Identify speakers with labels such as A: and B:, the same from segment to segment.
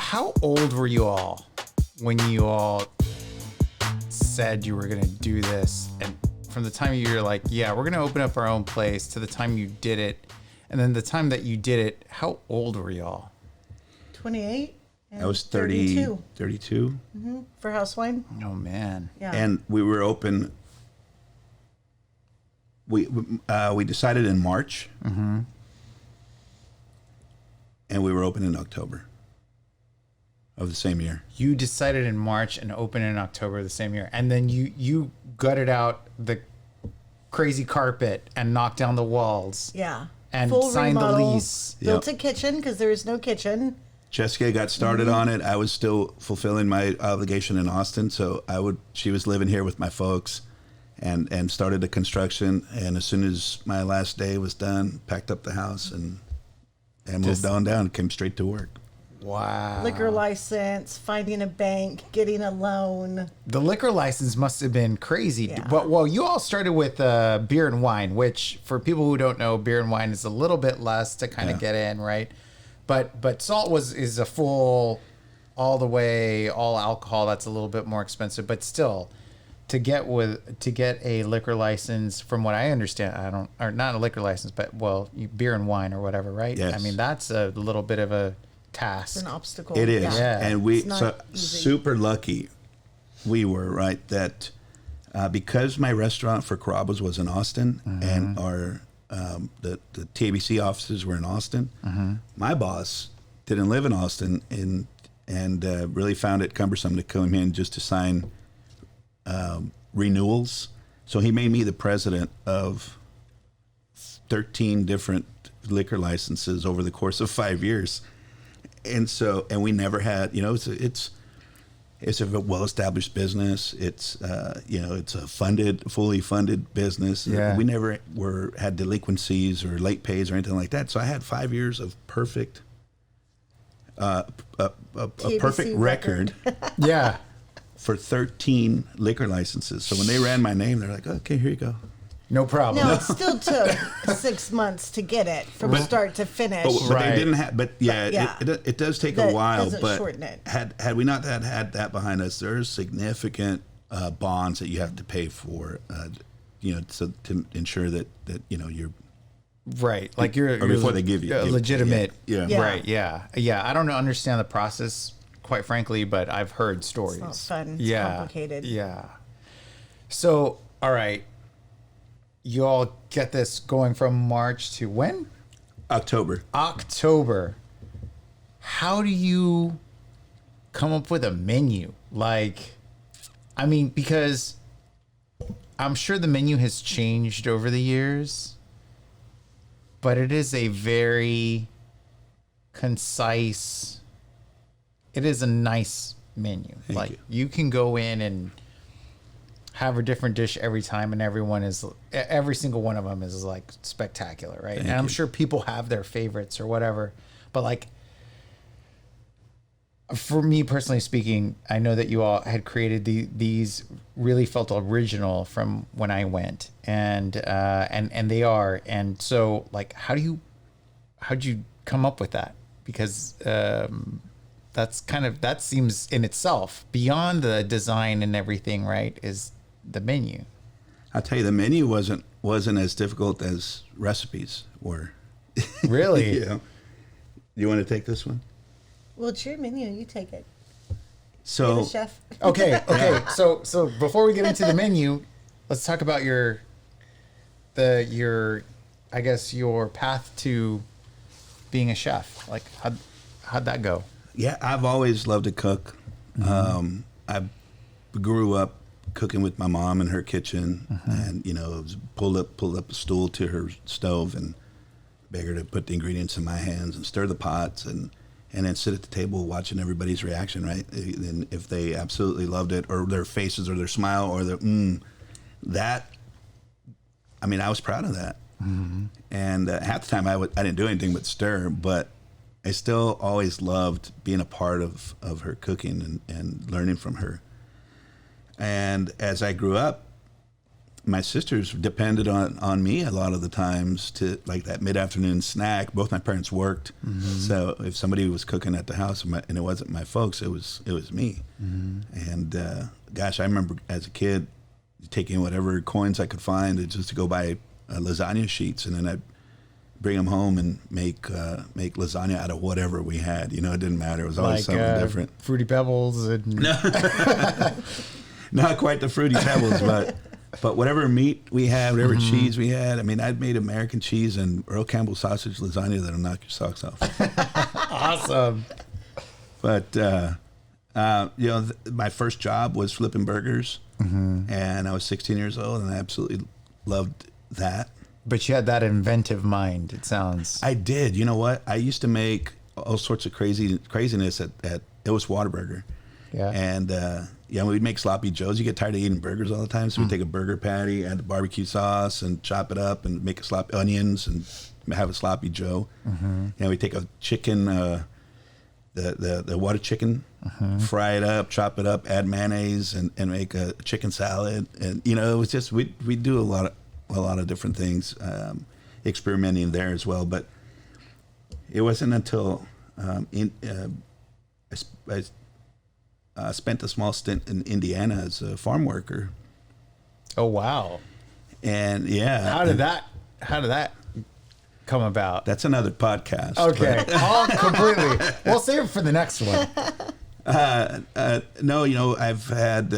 A: how old were you all when you all said you were going to do this? And from the time you were like, yeah, we're going to open up our own place, to the time you did it, and then the time that you did it, how old were y'all?
B: 28.
C: I was 32.
B: Mm-hmm. For house wine.
A: Oh, man.
B: Yeah.
C: And we were open. We decided in March.
A: Mm-hmm.
C: And we were open in October of the same year.
A: You decided in March and opened in October of the same year. And then you gutted out the crazy carpet and knocked down the walls.
B: Yeah.
A: And
B: full
A: signed
B: remodel,
A: the lease.
B: Built a kitchen because there is no kitchen.
C: Jessica got started on it. I was still fulfilling my obligation in Austin, so she was living here with my folks, and started the construction. And as soon as my last day was done, packed up the house and moved on down. Came straight to work.
A: Wow.
B: Liquor license, finding a bank, getting a loan.
A: The liquor license must have been crazy.
B: Yeah.
A: But well, you all started with beer and wine, which for people who don't know, beer and wine is a little bit less to kind of get in, right? But salt is a full, all the way, all alcohol. That's a little bit more expensive, but still, to get a liquor license, from what I understand, or not a liquor license, but beer and wine or whatever, right?
C: Yes.
A: I mean, that's a little bit of a task.
B: It's an obstacle.
C: It is,
A: Yeah.
C: and we
B: It's not easy.
C: super lucky. We were right that because my restaurant for Carrabba's was in Austin, and our the TABC offices were in Austin. My boss didn't live in Austin, and really found it cumbersome to come in just to sign renewals. So he made me the president of 13 different liquor licenses over the course of 5 years. And we never had, it's a well-established business. It's it's a fully funded business.
A: Yeah.
C: We never had delinquencies or late pays or anything like that. So I had 5 years of perfect, a perfect record
A: Yeah.
C: for 13 liquor licenses. So when they ran my name, they're like, okay, here you go.
A: No problem.
B: Now, it still took 6 months to get it from start to finish.
C: But
A: Right.
C: they didn't have. But yeah, it does take a while.
B: Doesn't
C: But
B: shorten it.
C: had we not had that behind us, there's significant bonds that you have to pay for, to ensure that you're
A: Right, like you're
C: before they give you
A: legitimate.
C: yeah.
A: Right. Yeah. I don't understand the process, quite frankly, but I've heard stories.
B: It's not fun. It's complicated.
A: Yeah. So, all right, you all get this going from March to when?
C: October.
A: How do you come up with a menu? Because I'm sure the menu has changed over the years, but it is a very concise, it is a nice menu.
C: Thank
A: You can go in and have a different dish every time, and every single one of them is like spectacular, right?
C: Thank
A: and I'm
C: you.
A: sure people have their favorites or whatever, but for me personally speaking, I know that you all had created these really felt original from when I went, and they are. And so, how'd you come up with that? Because that seems in itself, beyond the design and everything, right, is the menu.
C: I'll tell you, the menu wasn't as difficult as recipes were.
A: Really?
C: Yeah. You want to take this one?
B: Well, it's your menu. You take it.
C: So
B: You're the chef.
A: Okay. So before we get into the menu, let's talk about your path to being a chef. How'd that go?
C: yeah, I've always loved to cook. I grew up cooking with my mom in her kitchen, and pull up a stool to her stove and beg her to put the ingredients in my hands and stir the pots and then sit at the table watching everybody's reaction, right? And if they absolutely loved it, or their faces or their smile or their I was proud of that. And half the time I didn't do anything but stir, but I still always loved being a part of her cooking and learning from her. And as I grew up, my sisters depended on me a lot of the times to like that mid-afternoon snack. Both my parents worked, so if somebody was cooking at the house and it wasn't my folks, it was me. And gosh, I remember as a kid taking whatever coins I could find just to go buy lasagna sheets, and then I'd bring them home and make lasagna out of whatever we had. You know, it didn't matter. It was always something different.
A: Fruity Pebbles and
C: not quite the Fruity Pebbles, but whatever meat we had, whatever cheese we had. I mean, I'd made American cheese and Earl Campbell sausage lasagna that'll knock your socks off.
A: Awesome.
C: But my first job was flipping burgers, and I was 16 years old, and I absolutely loved that.
A: But you had that inventive mind, it sounds.
C: I did. You know what? I used to make all sorts of craziness at it was Whataburger.
A: Yeah.
C: And we'd make sloppy joes. You get tired of eating burgers all the time, so we'd take a burger patty, add the barbecue sauce, and chop it up, and make a sloppy onions, and have a sloppy joe. And we take a chicken, the water chicken, fry it up, chop it up, add mayonnaise, and make a chicken salad. And it was just we do a lot of different things, experimenting there as well. But it wasn't until I spent a small stint in Indiana as a farm worker.
A: Oh wow!
C: And yeah,
A: how did that come about?
C: That's another podcast.
A: Okay, completely. We'll save it for the next one.
C: No, I've had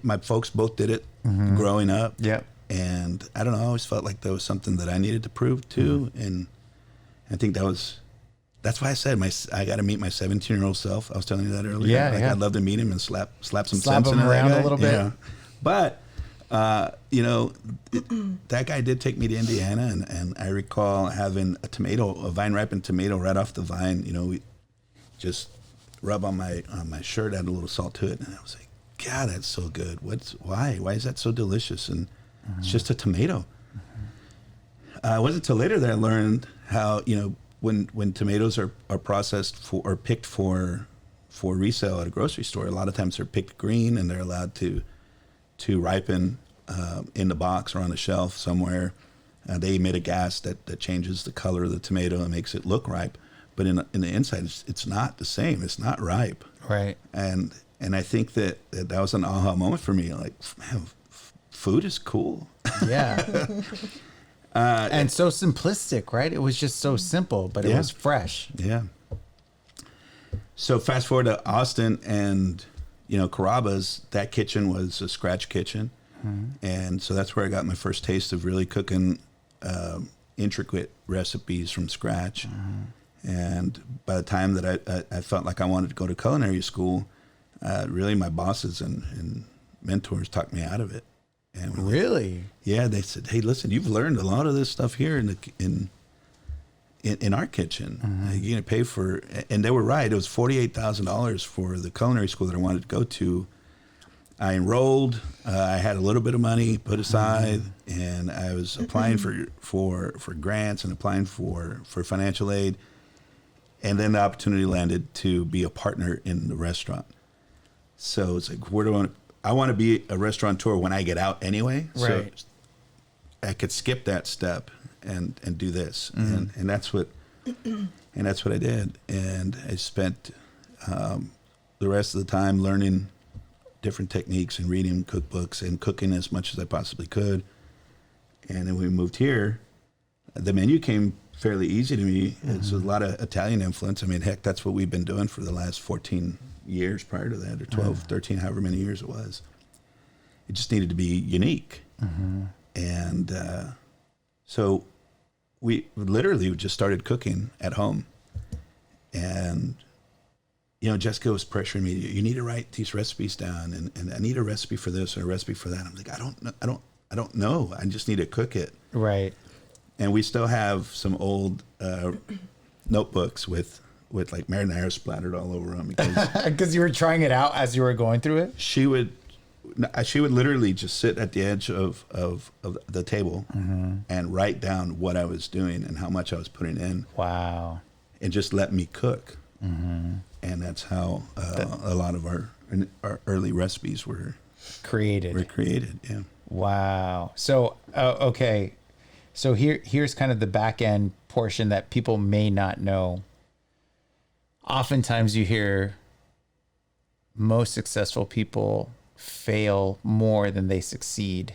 C: my folks both did it growing up.
A: Yep.
C: And I don't know, I always felt like there was something that I needed to prove too, and I think that's why I said I got to meet my 17-year-old self. I was telling you that earlier.
A: Yeah,
C: I'd love to meet him and slap some
A: slap
C: sense
A: him
C: in
A: around a little bit.
C: Yeah. But that guy did take me to Indiana, and I recall having a vine ripened tomato right off the vine. We just rub on my shirt, add a little salt to it, and I was like, God, that's so good. Why is that so delicious? And it's just a tomato. It wasn't until later that I learned how when tomatoes are processed or picked for resale at a grocery store, a lot of times they're picked green and they're allowed to ripen in the box or on the shelf somewhere. They emit a gas that changes the color of the tomato and makes it look ripe, but in the inside it's not the same. It's not ripe.
A: Right.
C: And I think that was an aha moment for me. Like, man, food is cool.
A: Yeah. And so simplistic, right? It was just so simple, but it was fresh.
C: Yeah. So fast forward to Austin and, Carrabba's, that kitchen was a scratch kitchen. And so that's where I got my first taste of really cooking intricate recipes from scratch. And by the time that I felt like I wanted to go to culinary school, really my bosses and mentors talked me out of it. And
A: really?
C: Yeah, they said, "Hey, listen, you've learned a lot of this stuff here in our kitchen. You're gonna pay for," and they were right. It was $48,000 for the culinary school that I wanted to go to. I enrolled. I had a little bit of money put aside, and I was applying for grants and applying for financial aid, and then the opportunity landed to be a partner in the restaurant. So it's like, I want to be a restaurateur when I get out anyway.
A: Right.
C: So I could skip that step and do this. And that's what I did. And I spent the rest of the time learning different techniques and reading cookbooks and cooking as much as I possibly could. And then we moved here. The menu came fairly easy to me. It's a lot of Italian influence. I mean, heck, that's what we've been doing for the last 14 years prior to that, or 12, 13, however many years it was. It just needed to be unique. And so we literally just started cooking at home. And, Jessica was pressuring me, you need to write these recipes down, and I need a recipe for this or a recipe for that. I'm like, I don't know. I just need to cook it.
A: Right.
C: And we still have some old notebooks with like marinara splattered all over them
A: because you were trying it out as you were going through it.
C: She would literally just sit at the edge of the table and write down what I was doing and how much I was putting in.
A: Wow.
C: And just let me cook. And that's how a lot of our early recipes were
A: created.
C: recreated. Yeah.
A: Wow. So, okay. So here's kind of the back end portion that people may not know. Oftentimes you hear most successful people fail more than they succeed.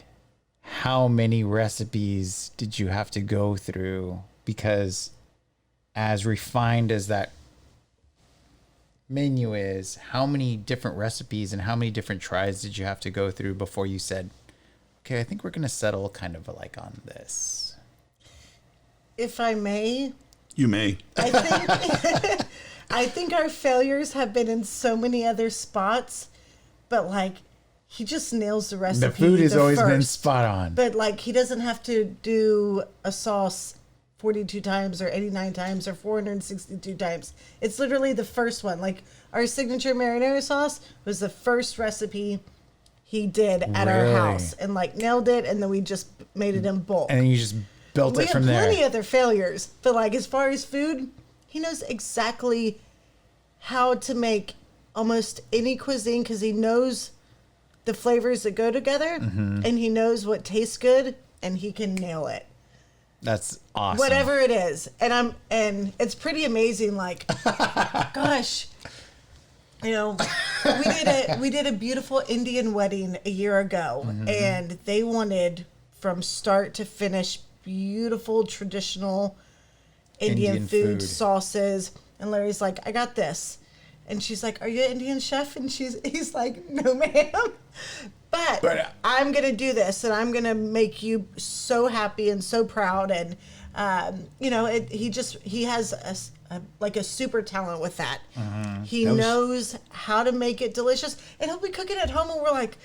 A: How many recipes did you have to go through? Because as refined as that menu is, how many different recipes and how many different tries did you have to go through before you said, okay, I think we're going to settle kind of like on this?
B: If I may,
C: You may.
B: I think I think our failures have been in so many other spots, but like he just nails the recipe.
A: The food has always been
B: first.
A: spot on.
B: But like he doesn't have to do a sauce 42 times or 89 times or 462 times. It's literally the first one. Like our signature marinara sauce was the first recipe he did at our
A: Really?
B: house and like nailed it, and then we just made it in bulk.
A: And then you just built
B: We
A: it
B: have
A: from
B: plenty
A: there.
B: other failures, but like as far as food, he knows exactly how to make almost any cuisine because he knows the flavors that go together,
A: Mm-hmm.
B: and he knows what tastes good, and he can nail it.
A: That's awesome.
B: Whatever it is, and it's pretty amazing. Like, gosh, you know, we did a beautiful Indian wedding a year ago,
A: Mm-hmm.
B: and they wanted from start to finish beautiful traditional Indian food, sauces. And Larry's like, I got this. And she's like, are you an Indian chef? And he's like, no, ma'am. But I'm going to do this, and I'm going to make you so happy and so proud. And, you know, he has a super talent with that. He knows how to make it delicious. And he'll be cooking at home, and we're like,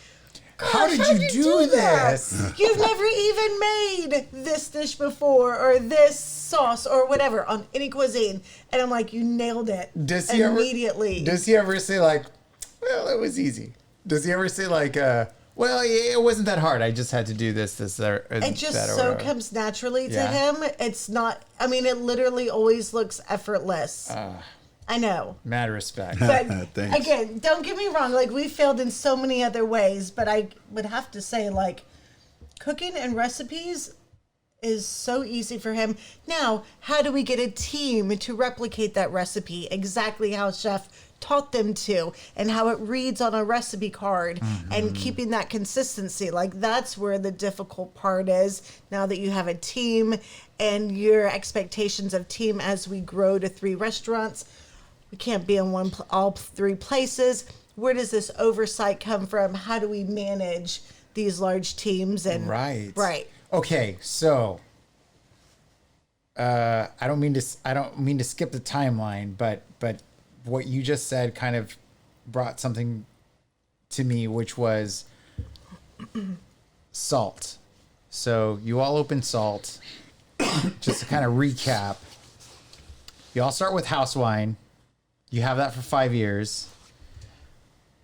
A: How did you do
B: that?
A: this?
B: You've never even made this dish before, or this sauce, or whatever on any cuisine. And I'm like, you nailed it immediately.
A: Does he ever say like, well, it was easy? Does he ever say like, well, yeah, it wasn't that hard. I just had to do this, or
B: it just
A: that, or
B: so
A: whatever.
B: comes naturally to
A: Yeah.
B: him. It's not, I mean, it literally always looks effortless. I know.
A: Mad respect.
B: But
C: Thanks.
B: again, don't get me wrong. Like, we failed in so many other ways, but I would have to say, like, cooking and recipes is so easy for him. Now, how do we get a team to replicate that recipe exactly how chef taught them to, and how it reads on a recipe card, and keeping that consistency? Like, that's where the difficult part is, now that you have a team and your expectations of team as we grow to 3 restaurants. We can't be in all 3 places. Where does this oversight come from? How do we manage these large teams? And
A: Right.
B: right.
A: Okay, so I don't mean to skip the timeline, but what you just said kind of brought something to me, which was salt. So you all open Salt. Just to kind of recap, you all start with house wine. You have that for 5 years.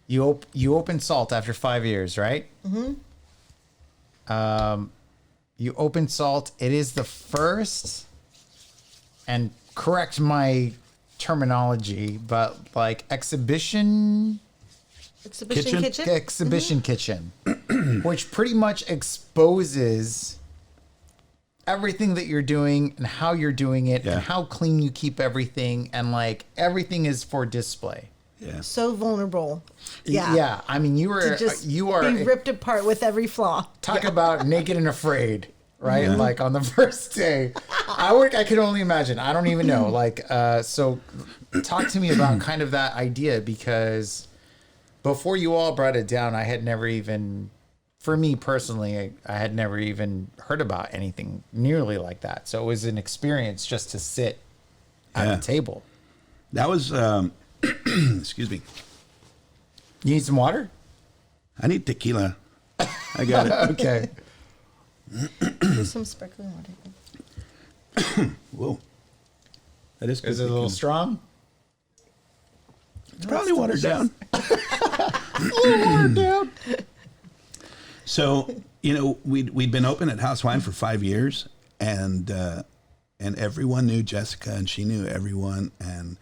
A: You open Salt after 5 years, right? Mm-hmm. You open Salt. It is the first, and correct my terminology, but like exhibition kitchen, which pretty much exposes everything that you're doing and how you're doing it, and how clean you keep everything, and like everything is for display.
C: Yeah.
B: So vulnerable. Yeah.
A: Yeah. I mean, you are
B: Be ripped apart with every flaw.
A: talk about naked and afraid, right? Yeah. Like on the first day, I can only imagine. I don't even know. Like, so talk to me about kind of that idea, because before you all brought it down, I had never even, for me personally, I had never even heard about anything nearly like that. So it was an experience just to sit at the table.
C: That was, excuse me.
A: You need some water?
C: I need tequila. I got it.
A: Okay.
B: Do some sparkling water.
C: Whoa. That is good.
A: Is it a little strong?
C: It's probably watered down.
A: Watered down.
C: So, you know, we'd been open at House Wine for 5 years, and everyone knew Jessica, and she knew everyone, and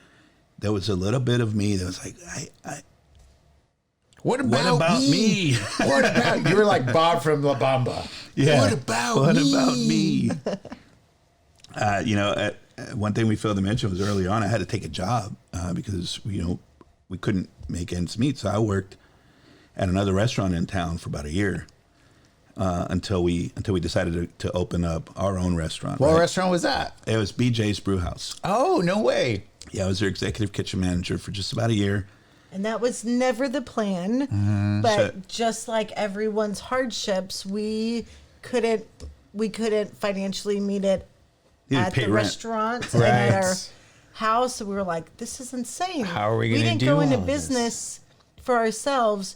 C: there was a little bit of me that was like,
A: What
C: What about me?
A: What about you? Were like Bob from La Bamba.
C: Yeah.
A: What about
C: What
A: me?
C: about me? One thing we failed to mention was early on I had to take a job because we couldn't make ends meet. So I worked at another restaurant in town for about a year until we decided to open up our own restaurant.
A: What
C: right?
A: restaurant was that?
C: It was BJ's Brewhouse.
A: Oh, no way.
C: Yeah, I was their executive kitchen manager for just about a year.
B: And that was never the plan. But just like everyone's hardships, we couldn't financially meet it
C: You had
B: at
C: to pay
B: the
C: rent.
B: restaurant
A: Right.
B: and at our house. We were like, this is insane.
A: How are we gonna
B: didn't
A: do
B: go into
A: all this?
B: business for ourselves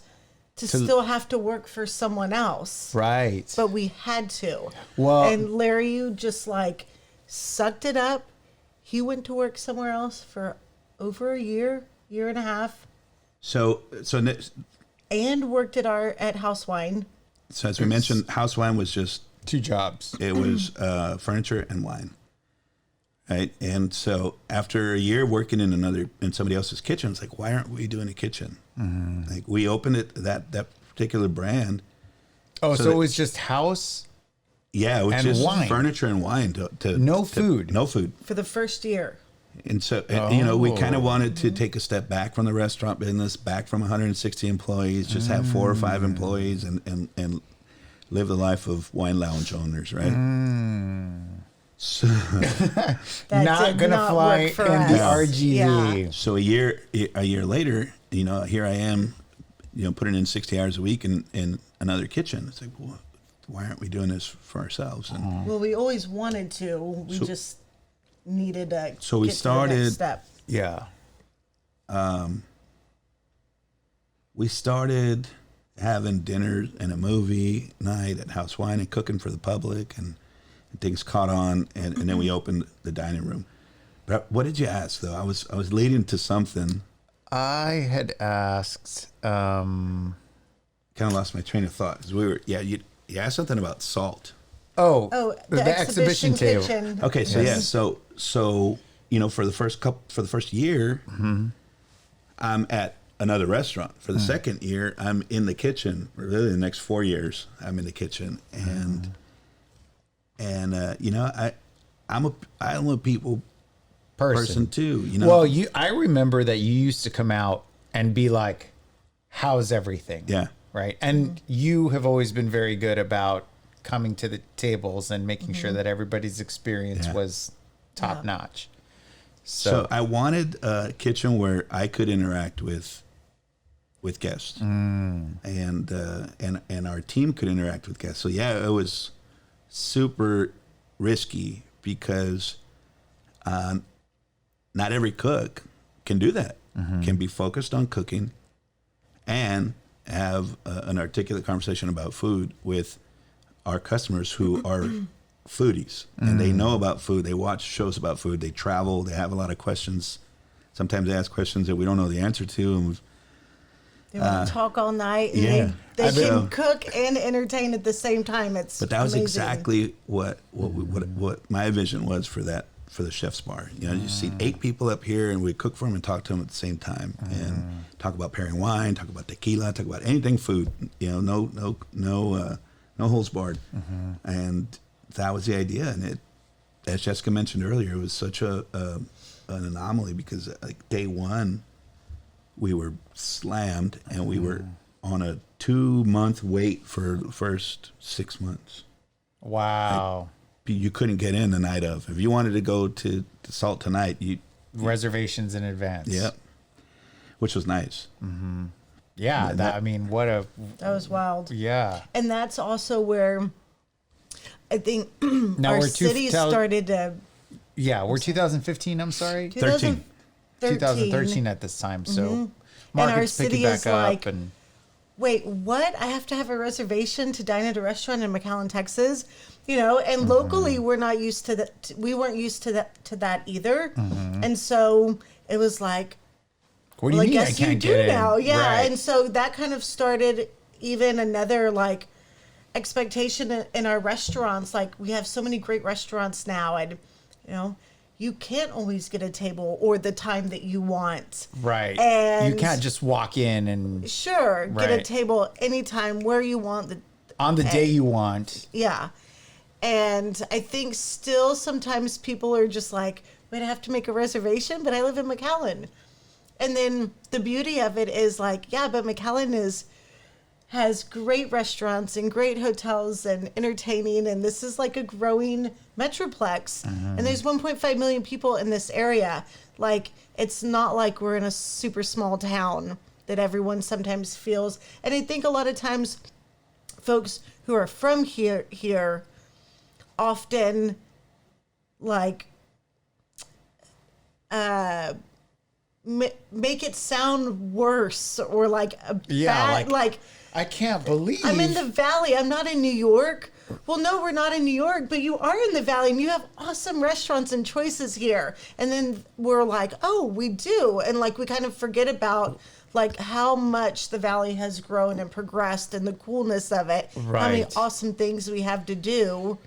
B: to still have to work for someone else.
A: Right.
B: But we had to.
A: Well-
B: and Larry just like sucked it up. He went to work somewhere else for over a year and a half,
C: So
B: and worked at House Wine.
C: as we mentioned, House Wine was just
A: 2 jobs.
C: it was furniture and wine, right? And so after a year working in somebody else's kitchen, it's like, why aren't we doing a kitchen? Like we opened it that particular brand.
A: Oh, so
C: that-
A: it was just house?
C: Yeah, it was
A: And
C: just
A: wine.
C: furniture and wine.
A: No food.
C: No food.
B: For the first year.
C: And so, we kind of wanted to take a step back from the restaurant business, back from 160 employees, just have 4 or 5 employees and live the life of wine lounge owners, right? So,
B: That
A: Not
B: did
A: going to
B: not
A: fly
B: work
A: in
B: for
A: the
B: us.
A: RGV.
B: Yeah.
C: so a year later, here I am, putting in 60 hours a week in another kitchen. It's like, well, why aren't we doing this for ourselves? And
B: Well, we always wanted to. We just needed to
C: So we
B: get to the next
C: started-
B: step.
A: Yeah.
C: we started having dinner and a movie night at House Wine and cooking for the public, and things caught on, and then we opened the dining room. But what did you ask though? I was leading to something.
A: I had asked,
C: Kind of lost my train of thought. 'Cause you asked something about salt.
B: Oh, the exhibition
A: table.
B: kitchen.
C: Okay, so so for the first year, I'm at another restaurant. For the second year, I'm in the kitchen. Really, the next 4 years, I'm in the kitchen, and I'm a people person too.
A: Well, I remember that you used to come out and be like, how's everything?
C: Yeah.
A: Right. And you have always been very good about coming to the tables and making sure that everybody's experience
C: Yeah.
A: was top notch.
C: So I wanted a kitchen where I could interact with guests, and our team could interact with guests. So yeah, it was super risky because not every cook can do that. Can be focused on cooking and have an articulate conversation about food with our customers who are foodies, and they know about food. They watch shows about food. They travel. They have a lot of questions. Sometimes they ask questions that we don't know the answer to, and
B: They want to talk all night. And
C: yeah.
B: they
C: So-
B: can cook and entertain at the same time. It's
C: But that was
B: amazing.
C: exactly what my vision was for the chef's bar. You see 8 people up here, and we cook for them and talk to them at the same time, and talk about pairing wine, talk about tequila, talk about anything food. No holds barred. And that was the idea. And it, as Jessica mentioned earlier, it was such an anomaly because like day one, we were slammed, and we were on a 2-month wait for the first 6 months.
A: wow.
C: You couldn't get in the night of. If you wanted to go to Salt tonight,
A: Reservations in advance.
C: yep, which was nice.
A: Yeah.
B: That was wild.
A: Yeah.
B: And that's also where I think
A: Now
B: our
A: we're
B: city started to.
A: Yeah. We're 2015. I'm sorry.
C: 13.
A: 2013 at this time. So market's
B: city
A: picking back
B: is
A: up
B: like-
A: and
B: Wait, what? I have to have a reservation to dine at a restaurant in McAllen, Texas. And locally we're not used to that. We weren't used to that either. And so it was like,
A: what do
B: well,
A: you mean
B: I
A: I
B: guess
A: can't
B: you do
A: get in?
B: now. Yeah.
A: Right.
B: And so that kind of started even another like expectation in our restaurants. Like we have so many great restaurants now, and you can't always get a table or the time that you want.
A: Right.
B: And
A: you can't just walk in and
B: sure, get a
A: Right.
B: table anytime where you want.
A: on the day you want.
B: Yeah. And I think still sometimes people are just like, wait, I have to make a reservation, but I live in McAllen. And then the beauty of it is like, yeah, but McAllen has great restaurants and great hotels and entertaining, and this is like a growing metroplex. And there's 1.5 million people in this area. Like, it's not like we're in a super small town that everyone sometimes feels. And I think a lot of times folks who are from here often like make it sound worse or like a bad, like
A: I can't believe
B: I'm in the valley. I'm not in New York. Well, no, we're not in New York, but you are in the valley and you have awesome restaurants and choices here. And then we're like, oh, we do. And like we kind of forget about like how much the valley has grown and progressed and the coolness of it.
A: Right.
B: How many awesome things we have to do.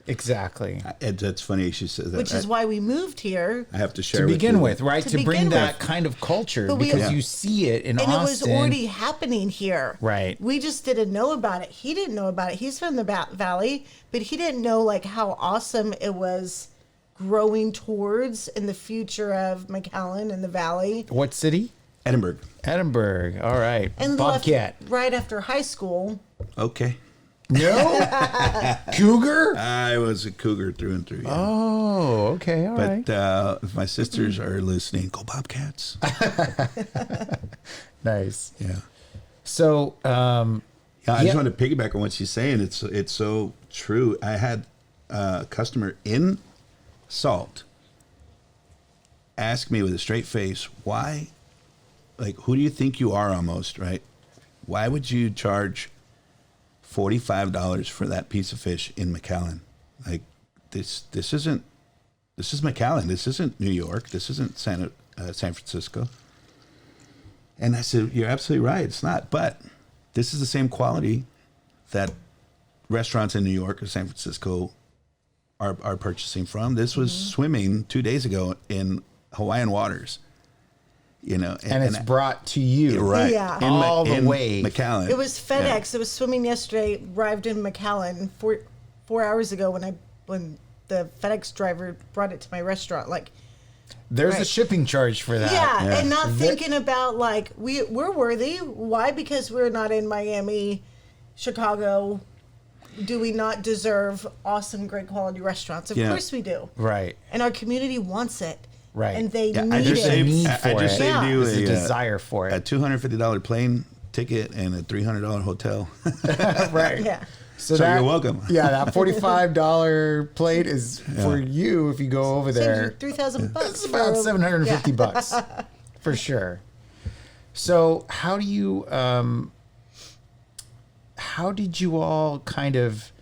A: Exactly.
C: That's funny she said that.
B: Which is why we moved here.
C: I have to share
A: To
C: with
A: begin
C: you.
A: with, right? To bring
B: begin
A: that
B: with.
A: kind of culture
B: But we-
A: because
C: Yeah.
A: you see it in
B: And
A: Austin.
B: it was already happening here.
A: Right.
B: We just didn't know about it. He didn't know about it. He's from the valley, but he didn't know like how awesome it was growing towards in the future of McAllen and the valley.
A: What city?
C: Edinburgh.
A: Edinburgh. All right.
B: And
A: Bobcat.
B: right after high school.
C: Okay.
A: No? Cougar?
C: I was a cougar through and through. Yeah.
A: Oh, okay. All right.
C: But if my sisters are listening, go Bobcats.
A: Nice.
C: Yeah.
A: So,
C: Yeah, I
A: Yeah.
C: just want to piggyback on what she's saying. It's so true. I had a customer in Salt ask me with a straight face, why, like, who do you think you are almost, right? Why would you charge $45 for that piece of fish in McAllen? Like, this is McAllen. This isn't New York. This isn't San Francisco. And I said, you're absolutely right. It's not. But this is the same quality that restaurants in New York or San Francisco are purchasing from. This was swimming 2 days ago in Hawaiian waters. You know,
A: and it's brought to you.
C: right
B: Yeah.
A: All the
C: in
A: way.
C: McAllen.
B: It was FedEx. It was swimming yesterday. Arrived in McAllen 4 hours ago when the FedEx driver brought it to my restaurant. Like,
A: There's a
B: Right.
A: shipping charge for that.
B: yeah, and not
A: There-
B: thinking about like we're worthy. Why? Because we're not in Miami, Chicago. Do we not deserve awesome, great quality restaurants? Of
C: Yeah.
B: course we do.
A: Right.
B: And our community wants it.
A: Right.
B: And they
C: Yeah,
B: need
C: I just
B: it.
C: saved,
A: Need
C: I
A: for
C: just
A: it.
C: saved
B: Yeah.
C: you
A: There's a desire for
C: a
A: it.
C: $250 plane ticket and a $300 hotel.
A: Right.
B: Yeah.
C: So you're welcome.
A: Yeah, that $45 plate is for you if you go over there.
B: $3,000 bucks.
A: It's about
B: for-
A: $750 for sure. So how do you how did you all kind of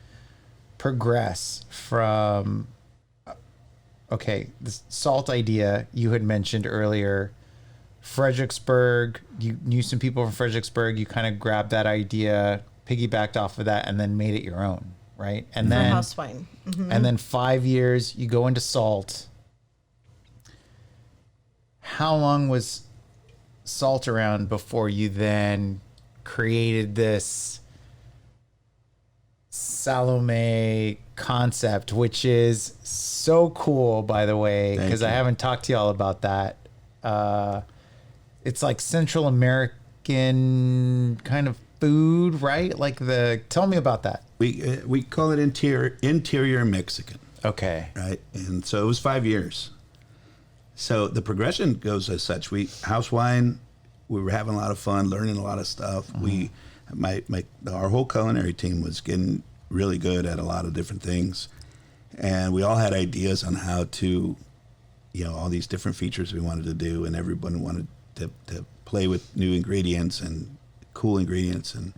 A: progress from okay, the salt idea you had mentioned earlier, Fredericksburg, you knew some people from Fredericksburg, you kind of grabbed that idea, piggybacked off of that, and then made it your own, right? And
B: For
A: then
B: house wine. Mhm.
A: and then 5 years you go into salt. How long was salt around before you then created this Salome concept, which is so cool, by the way,
C: Thank
A: because I
C: you.
A: haven't talked to y'all about that. It's like Central American kind of food, right? Like tell me about that.
C: We call it interior Mexican,
A: Okay.
C: right? And so it was 5 years. So the progression goes as such. House wine, we were having a lot of fun, learning a lot of stuff. Our whole culinary team was getting really good at a lot of different things, and we all had ideas on how to, all these different features we wanted to do, and everyone wanted to play with new ingredients and cool ingredients, and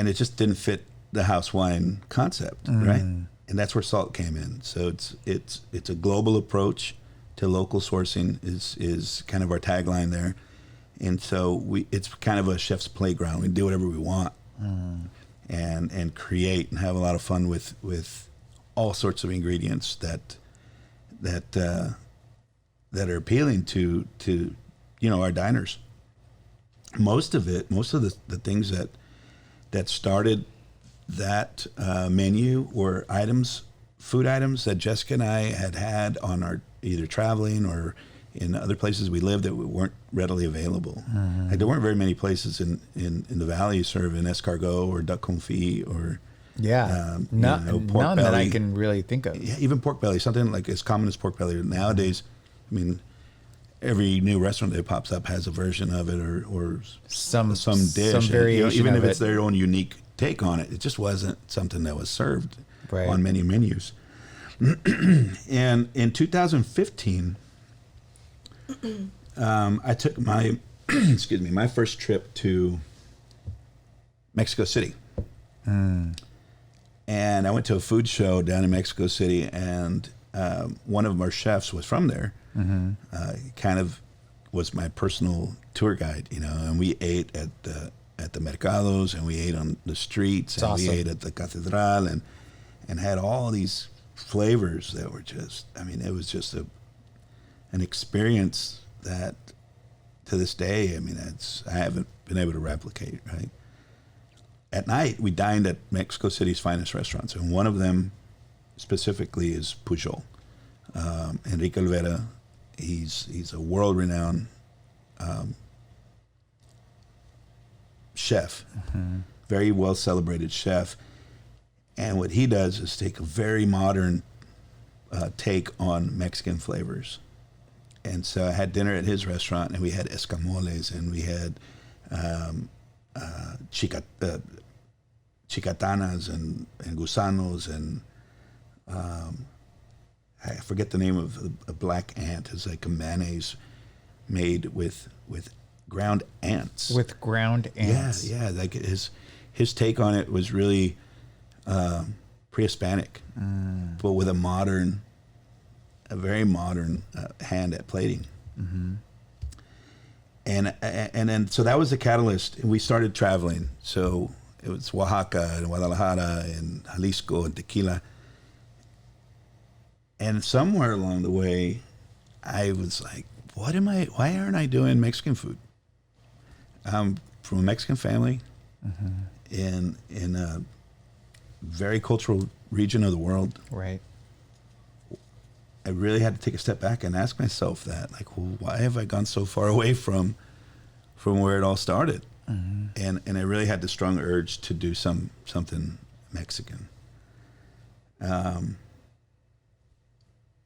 C: it just didn't fit the house wine concept, right? And that's where salt came in. So it's a global approach to local sourcing is kind of our tagline there. And so it's kind of a chef's playground. We do whatever we want and create and have a lot of fun with all sorts of ingredients that that are appealing to our diners. Most of the things that started that menu were food items that Jessica and I had on our either traveling or in other places we lived that weren't readily available. Like there weren't very many places in the valley serving escargot or duck confit or pork
A: none
C: belly.
A: that I can really think of.
C: Yeah, even pork belly, something like as common as pork belly. Nowadays, I mean, every new restaurant that pops up has a version of it or some dish,
A: some variation,
C: even if
A: of
C: it's their own unique take on it. It just wasn't something that was served
A: Right.
C: on many menus. And in 2015, I took my my first trip to Mexico City. And I went to a food show down in Mexico City, and one of our chefs was from there. He kind of was my personal tour guide, and we ate at the mercados, and we ate on the streets, and
A: awesome.
C: we ate at the catedral, and had all these flavors that were just, it was just an experience that to this day, I haven't been able to replicate, right? At night, we dined at Mexico City's finest restaurants, and one of them specifically is Pujol. Enrique Olvera, he's a world-renowned chef, very well-celebrated chef. And what he does is take a very modern take on Mexican flavors. And so I had dinner at his restaurant, and we had escamoles, and we had chicatanas and gusanos, and I forget the name of a black ant. It's like a mayonnaise made with ground ants.
A: With ground ants.
C: Yeah. Like his take on it was really pre-Hispanic, but with a very modern hand at plating. And then so that was the catalyst, and we started traveling. So it was Oaxaca and Guadalajara and Jalisco and Tequila. And somewhere along the way, I was like, why aren't I doing Mexican food? I'm from a Mexican family in a very cultural region of the world.
A: Right.
C: I really had to take a step back and ask myself that, like, well, why have I gone so far away from where it all started? And I really had the strong urge to do something Mexican.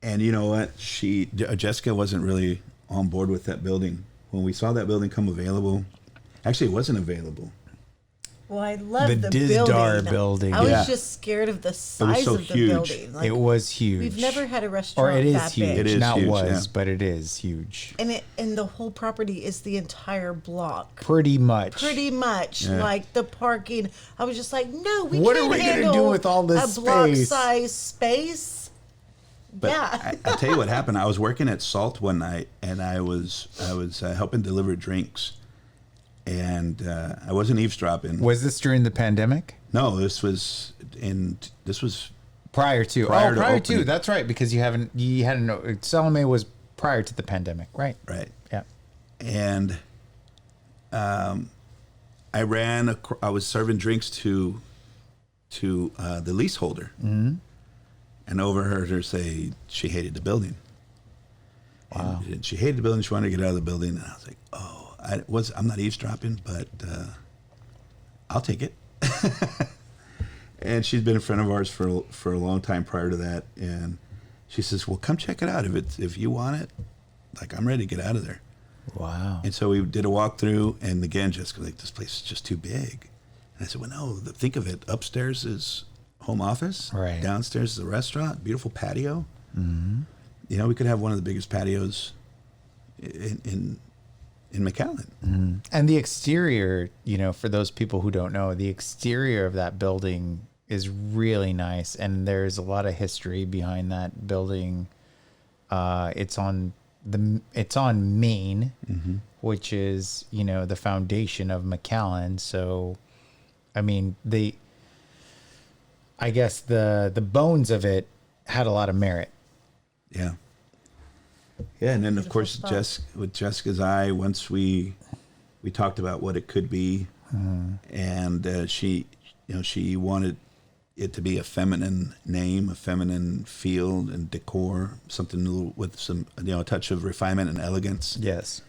C: And you know what? Jessica wasn't really on board with that building. When we saw that building come available, actually it wasn't available.
B: Well, I love
A: The
B: the
A: Dizdar building.
B: I was
C: Yeah.
B: just scared of the size
C: so
B: of the
C: huge.
B: building. Like,
A: It was huge.
B: we've never had a
A: Or
B: restaurant
A: it is
B: that
A: huge.
B: big.
C: It is
A: Not
C: huge,
A: was,
C: yeah.
A: but it is huge.
B: And the whole property is the entire block.
A: Pretty much.
B: Pretty much,
C: Yeah.
B: like the parking. I was just like, no, we
A: What
B: can't
A: are we gonna
B: handle
A: do with all this
B: a block
A: space?
B: size space.
C: But
B: Yeah.
C: I'll tell you what happened. I was working at Salt one night, and I was helping deliver drinks, and I wasn't eavesdropping.
A: Was this during the pandemic?
C: No, this was
A: Prior to.
C: Prior to
A: prior
C: opening.
A: to. That's right, because you hadn't. Salome was prior to the pandemic, right?
C: right.
A: Yeah.
C: And I was serving drinks to the leaseholder, and overheard her say she hated the building.
A: Wow.
C: And she hated the building. She wanted to get out of the building, and I was like, "Oh, I'm not eavesdropping, but I'll take it." And she's been a friend of ours for a long time prior to that, and she says, "Well, come check it out if you want it. Like, I'm ready to get out of there."
A: Wow.
C: And so we did a walkthrough, and again, Jessica was like, "This place is just too big." And I said, "Well, no. Think of it. Upstairs is home office.
A: Right.
C: Downstairs is a restaurant. Beautiful patio. We could have one of the biggest patios in McAllen."
A: And the exterior, for those people who don't know, the exterior of that building is really nice, and there's a lot of history behind that building. It's on Main, which is the foundation of McAllen. So, I mean, I guess the bones of it had a lot of merit.
C: Yeah. Yeah, and then of
B: Beautiful
C: course,
B: spot.
C: With Jessica's eye, once we talked about what it could be, and she wanted it to be a feminine name, a feminine feel and decor, something new with some a touch of refinement and elegance.
A: Yes.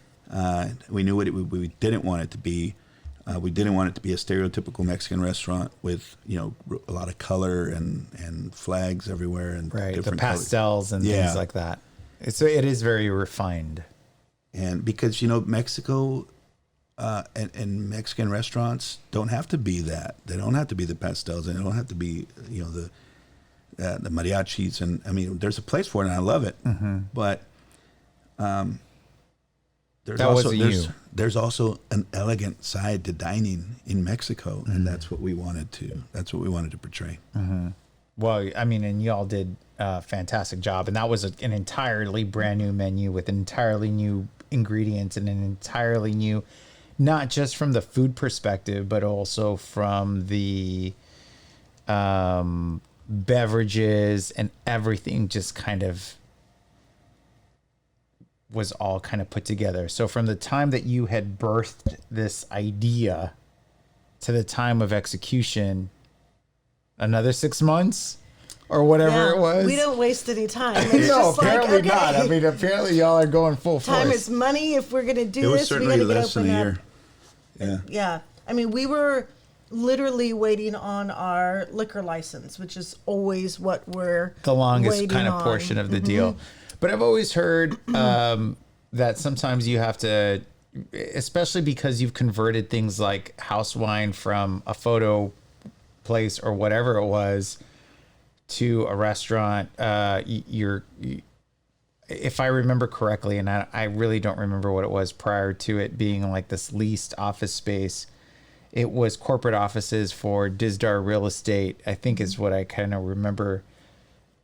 C: We knew what we didn't want it to be. We didn't want it to be a stereotypical Mexican restaurant with a lot of color and flags everywhere and
A: Right. The
C: different
A: pastels and things like that. It is very refined.
C: And because Mexico and Mexican restaurants don't have to be that. They don't have to be the pastels. They don't have to be the mariachis. And I mean, there's a place for it, and I love it.
A: Mm-hmm.
C: But there's
A: That
C: also
A: wasn't you.
C: there's also an elegant side to dining in Mexico, and that's what we wanted to portray.
A: Mm-hmm. Well, I mean, and y'all did a fantastic job, and that was an entirely brand new menu with entirely new ingredients and an entirely new, not just from the food perspective, but also from the beverages and everything. Just kind of was all kind of put together. So from the time that you had birthed this idea to the time of execution, another 6 months or whatever it was.
B: We don't waste any time. It's
A: No,
B: just like,
A: apparently
B: okay,
A: not. I mean, apparently y'all are going full force.
B: time is money. If we're going to do
C: It was
B: this, we
C: certainly
B: got to get
C: less than
B: open
C: a
B: up.
C: year. Yeah.
B: Yeah. I mean, we were literally waiting on our liquor license, which is always what we're
A: the longest
B: waiting
A: kind of
B: on.
A: portion of the deal. But I've always heard that sometimes you have to, especially because you've converted things like house wine from a photo place or whatever it was to a restaurant. If I remember correctly, and I really don't remember what it was prior to it being like this leased office space, it was corporate offices for Dizdar Real Estate, I think is what I kind of remember.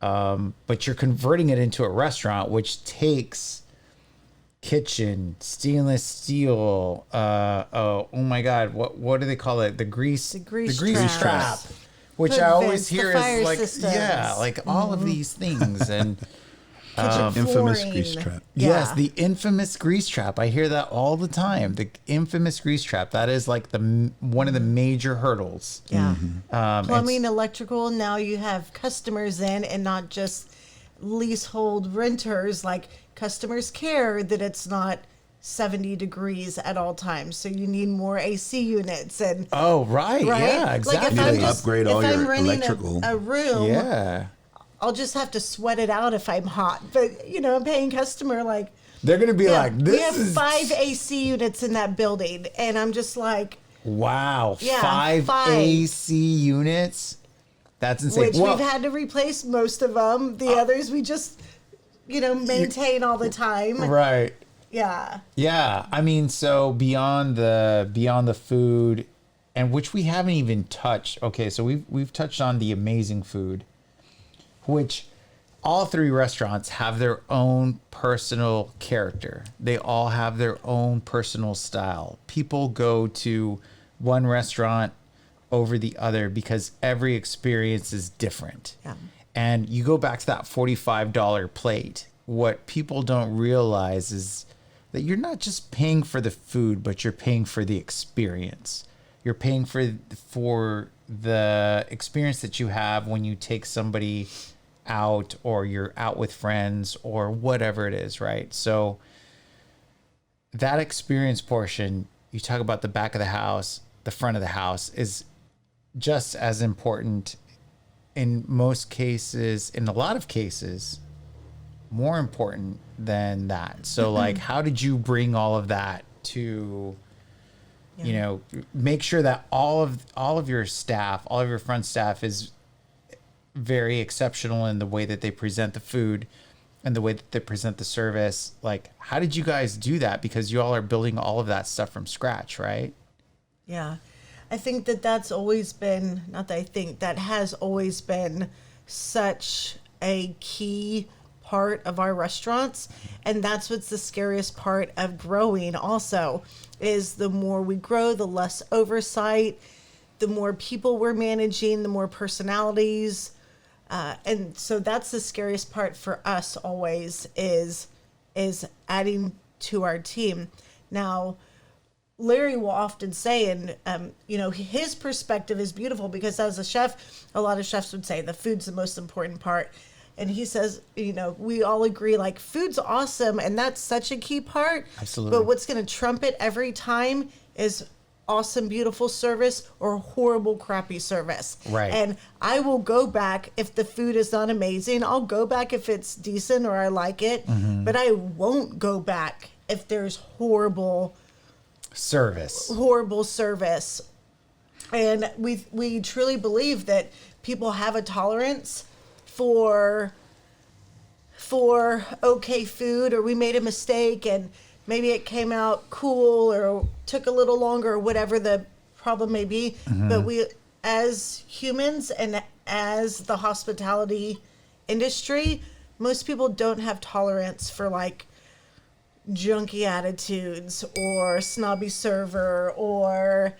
A: But you're converting it into a restaurant, which takes kitchen, stainless steel. Oh my God, what do they call it? The grease trap. Which
B: Hood
A: I always
B: vents, the
A: hear
B: fire
A: is like,
B: systems.
A: yeah, like all of these things. And
C: Infamous
B: flooring.
C: grease trap.
A: yes,
B: Yeah.
A: the infamous grease trap. I hear that all the time. The infamous grease trap. That is like one of the major hurdles.
B: Yeah.
A: It's-
B: Plumbing, electrical. Now you have customers in and not just leasehold renters. Like customers care that it's not 70 degrees at all times. So you need more AC units and
A: Oh, right.
B: right.
A: Yeah,
B: Like
A: exactly.
B: if
C: You
B: I'm
C: need to
B: just
C: upgrade
B: if
C: all
B: I'm
C: your
B: renting
C: electrical.
B: a room,
A: Yeah.
B: I'll just have to sweat it out if I'm hot. But I'm paying customer like.
A: They're going to be like,
B: we
A: this
B: have
A: is
B: 5 AC units in that building, and I'm just like,
A: wow.
B: Yeah,
A: 5
B: 5.
A: AC units. That's insane.
B: which we've had to replace most of them. The others we just, maintain all the time.
A: right.
B: Yeah.
A: Yeah, I mean, so beyond the food, and which we haven't even touched. Okay, so we've touched on the amazing food, which all 3 restaurants have their own personal character. They all have their own personal style. People go to one restaurant over the other because every experience is different.
B: Yeah.
A: And you go back to that $45 plate. What people don't realize is that you're not just paying for the food, but you're paying for the experience. You're paying for the experience that you have when you take somebody out or you're out with friends or whatever it is, right? So that experience portion, you talk about the back of the house, the front of the house, is just as important in most cases, in a lot of cases, more important than that. So like, how did you bring all of that to, make sure that all of your staff, all of your front staff is very exceptional in the way that they present the food and the way that they present the service? Like, how did you guys do that? Because you all are building all of that stuff from scratch, right?
B: Yeah. I think that's always been, not that I think, that has always been such a key part of our restaurants. And that's what's the scariest part of growing also, is the more we grow, the less oversight, the more people we're managing, the more personalities. And so that's the scariest part for us always, is is adding to our team. Now, Larry will often say, and his perspective is beautiful because as a chef, a lot of chefs would say the food's the most important part. And he says, we all agree, like, food's awesome, and that's such a key part.
A: Absolutely.
B: But what's going to trump it every time is awesome, beautiful service or horrible, crappy service.
A: Right.
B: And I will go back if the food is not amazing. I'll go back if it's decent or I like it.
A: Mm-hmm.
B: But I won't go back if there's horrible service. And we truly believe that people have a tolerance for okay food, or we made a mistake and maybe it came out cool or took a little longer or whatever the problem may be.
A: Mm-hmm.
B: But we, as humans and as the hospitality industry, most people don't have tolerance for like junky attitudes or snobby server or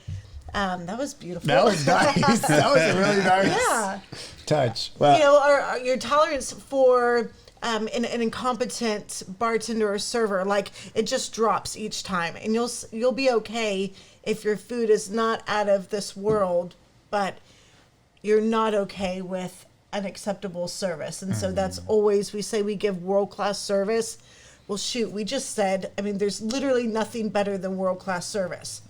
B: that was beautiful.
A: That was nice. That was a really nice touch.
B: Well, your tolerance for an incompetent bartender or server, like, it just drops each time, and you'll be okay if your food is not out of this world, but you're not okay with unacceptable service. And so that's always, we say we give world-class service. Well, shoot, we just said, there's literally nothing better than world-class service.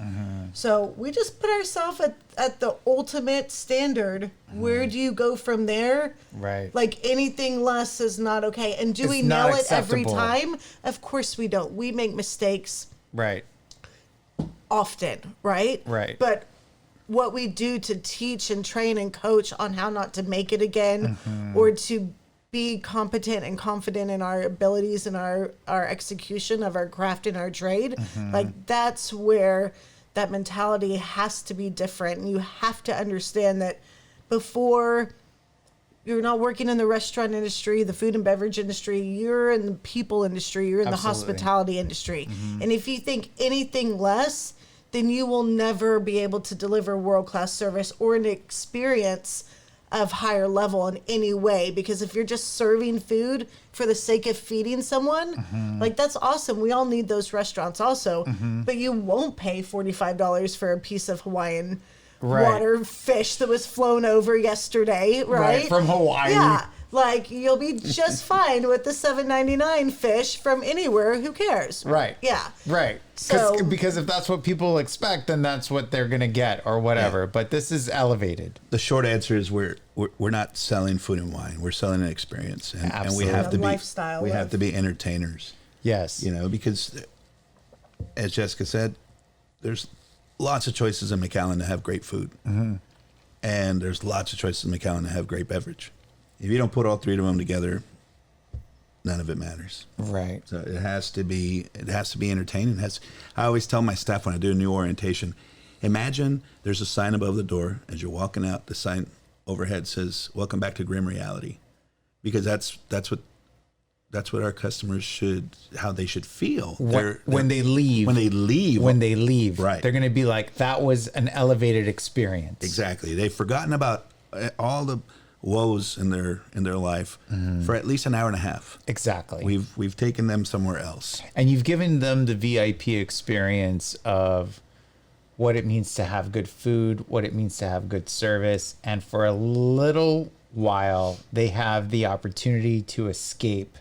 B: So we just put ourselves at the ultimate standard. Where do you go from there?
A: Right.
B: Like, anything less is not okay. And do we nail it every time? Of course we don't. We make mistakes.
A: Right.
B: Often, right?
A: Right.
B: But what we do to teach and train and coach on how not to make it again, or to be competent and confident in our abilities and our execution of our craft and our trade, like, that's where that mentality has to be different. And you have to understand that before, you're not working in the restaurant industry, the food and beverage industry, you're in the people industry, you're in the hospitality industry. And if you think anything less, then you will never be able to deliver world-class service or an experience of higher level in any way. Because if you're just serving food for the sake of feeding someone, like, that's awesome. We all need those restaurants also, but you won't pay $45 for a piece of Hawaiian water fish that was flown over yesterday, right?
A: From Hawaii.
B: Yeah. Like, you'll be just fine with the $7.99 fish from anywhere. Who cares?
A: Right.
B: Yeah.
A: Right.
B: So,
A: because if that's what people expect, then that's what they're going to get or whatever. Yeah. But this is elevated.
C: The short answer is we're not selling food and wine. We're selling an experience. And we have to be lifestyle. We have to be entertainers.
A: Yes.
C: Because as Jessica said, there's lots of choices in McAllen to have great food. And there's lots of choices in McAllen to have great beverage. If you don't put all three of them together, none of it matters.
A: Right.
C: So it has to be entertaining. I always tell my staff when I do a new orientation, imagine there's a sign above the door as you're walking out. The sign overhead says, "Welcome back to Grim Reality," because that's what our customers how they should feel
A: when they leave.
C: Right.
A: They're going to be like, that was an elevated experience.
C: Exactly. They've forgotten about all the woes in their life for at least an hour and a half.
A: Exactly.
C: We've taken them somewhere else.
A: And you've given them the VIP experience of what it means to have good food, what it means to have good service, and for a little while they have the opportunity to escape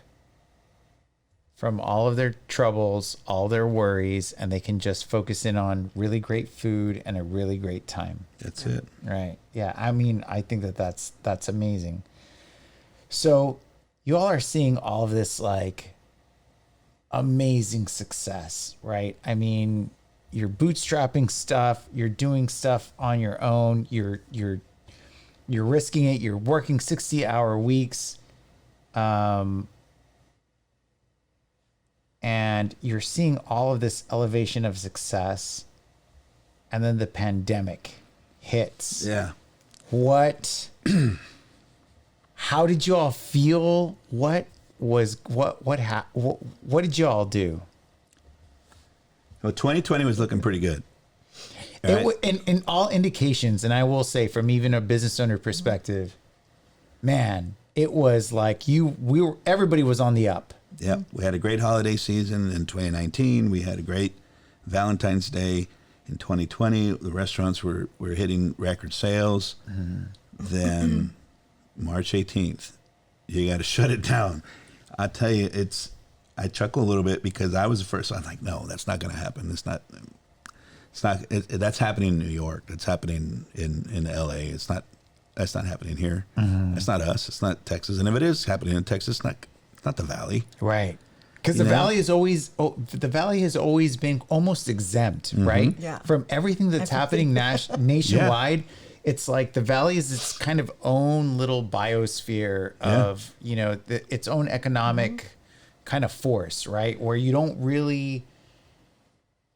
A: from all of their troubles, all their worries, and they can just focus in on really great food and a really great time.
C: That's it.
A: Right. Yeah. I think that's amazing. So you all are seeing all of this like amazing success, right? You're bootstrapping stuff, you're doing stuff on your own, you're risking it, you're working 60-hour weeks. And you're seeing all of this elevation of success, and then the pandemic hits.
C: Yeah.
A: How did you all feel? What did you all do?
C: Well, 2020 was looking pretty good. Right?
A: In all indications, and I will say from even a business owner perspective, man, it was like everybody was on the up.
C: Yeah, we had a great holiday season in 2019. We had a great Valentine's Day in 2020. The restaurants were hitting record sales. Then March 18th, you got to shut it down. I tell you, I chuckle a little bit because I was the first. I'm like, no, that's not going to happen. It's not. That's happening in New York. That's happening in L.A. That's not happening here. That's not us. It's not Texas. And if it is happening in Texas, it's not the Valley.
A: Right. Because the Valley has always been almost exempt, right?
B: Yeah.
A: From everything that's happening nationwide. Yeah. It's like the Valley is its kind of own little biosphere of, its own economic kind of force, right? Where you don't really,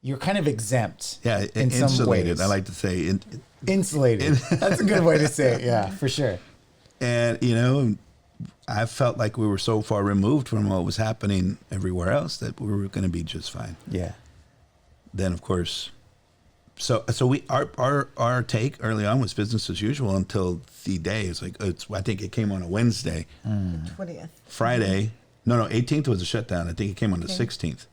A: you're kind of exempt.
C: Yeah,
A: in
C: insulated,
A: some ways.
C: I like to say.
A: Insulated. That's a good way to say it. Yeah, for sure.
C: And, I felt like we were so far removed from what was happening everywhere else that we were going to be just fine.
A: Yeah.
C: Then, of course, so our take early on was business as usual until the day. I think it came on a Wednesday.
B: 20th.
C: Friday. No, 18th was a shutdown. I think it came on the 16th.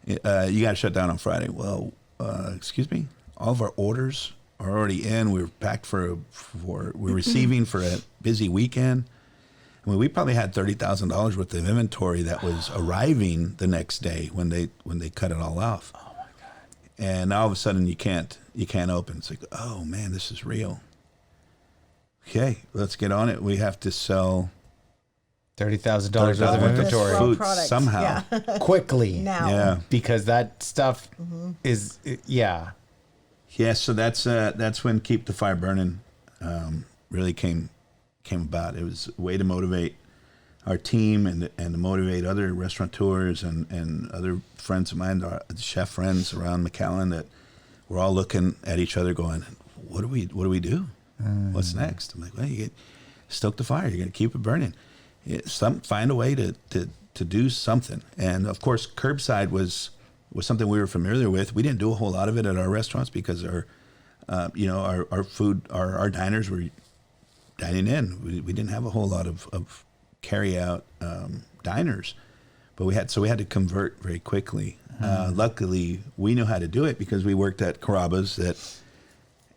C: You got to shut down on Friday. Well, excuse me? All of our orders are already in. We're packed we're receiving for a busy weekend. I mean, we probably had $30,000 worth of inventory that was arriving the next day when they cut it all off.
A: Oh my God!
C: And all of a sudden you can't open. It's like, oh man, this is real. Okay, let's get on it. We have to sell
A: $30,000 worth of inventory
C: food somehow
A: quickly
B: now.
C: Yeah,
A: because that stuff is yeah.
C: So that's when Keep the Fire Burning really came about. It was a way to motivate our team and to motivate other restaurateurs and other friends of mine, our chef friends around McAllen, that we're all looking at each other going, what do we do? What's next? I'm like, well, you stoke the fire. You're going to keep it burning. Find a way to do something. And of course, curbside was something we were familiar with. We didn't do a whole lot of it at our restaurants because our food, our diners were dining in. We didn't have a whole lot of carry out diners, but we had to convert very quickly. Luckily, we knew how to do it because we worked at Carrabba's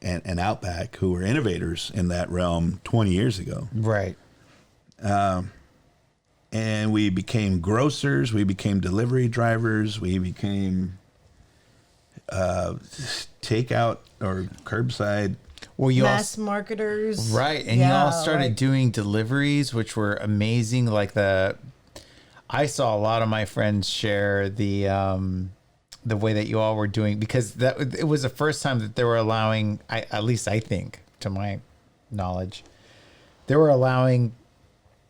C: and Outback, who were innovators in that realm 20 years ago.
A: Right.
C: And we became grocers. We became delivery drivers. We became takeout or curbside.
A: Well,
B: Mass marketers.
A: Right. And you all started doing deliveries, which were amazing. I saw a lot of my friends share the way that you all were doing, because it was the first time that they were allowing, at least I think, to my knowledge, they were allowing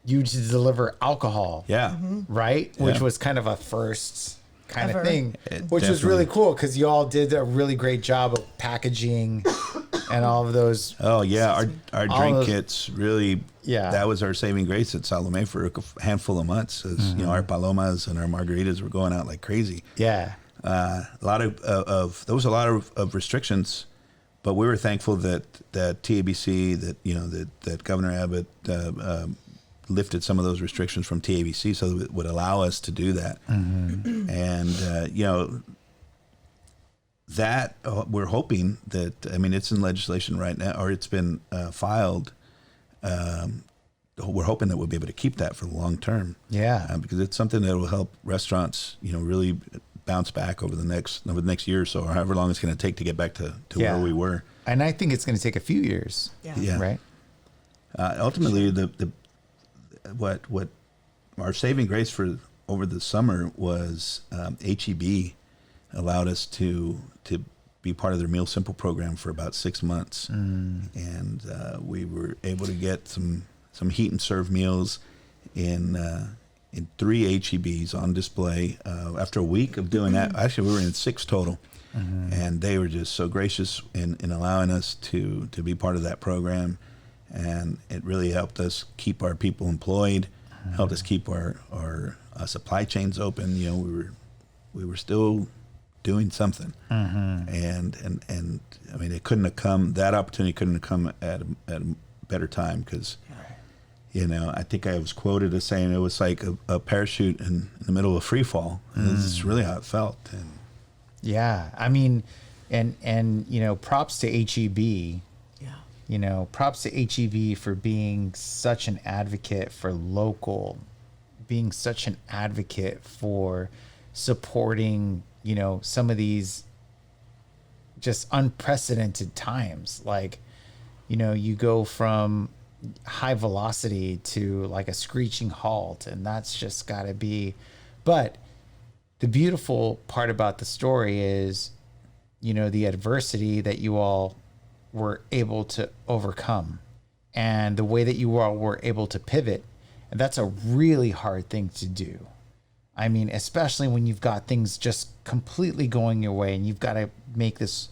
A: you to deliver alcohol.
C: Yeah.
A: Right?
C: Yeah.
A: Which was kind of a first kind
B: Ever.
A: of thing, which was
C: Definitely.
A: really cool because you all did a really great job of packaging and all of those.
C: Oh yeah, our drink kits really.
A: Yeah.
C: That was our saving grace at Salome for a handful of months. As our palomas and our margaritas were going out like crazy.
A: Yeah.
C: A lot of there was a lot of restrictions, but we were thankful that TABC, that Governor Abbott lifted some of those restrictions from TABC, so that it would allow us to do that. And that we're hoping that, it's in legislation right now, or it's been filed. We're hoping that we'll be able to keep that for the long term.
A: Yeah.
C: Because it's something that will help restaurants, really bounce back over the next year or so, or however long it's going to take to get back to where we were.
A: And I think it's going to take a few years.
B: Yeah.
A: Right.
C: Ultimately, what our saving grace for over the summer was HEB allowed us to be part of their Meal Simple program for about 6 months, and we were able to get some heat and serve meals in 3 HEBs on display. After a week of doing that, actually we were in 6 total, and they were just so gracious in allowing us to be part of that program. And it really helped us keep our people employed, helped us keep our supply chains open. We were still doing something, and it couldn't have come. That opportunity couldn't have come at a better time, because You know, I think I was quoted as saying it was like a parachute in the middle of a free fall. This is really how it felt. And
A: Yeah, I mean, and you know, props to HEB.
B: Yeah.
A: You know, props to HEB for being such an advocate for local, being such an advocate for supporting, you know, some of these just unprecedented times. Like, you know, you go from high velocity to like a screeching halt, and that's just got to be. But the beautiful part about the story is, you know, the adversity that you all were able to overcome and the way that you all were able to pivot. And that's a really hard thing to do. I mean, especially when you've got things just completely going your way and you've got to make this,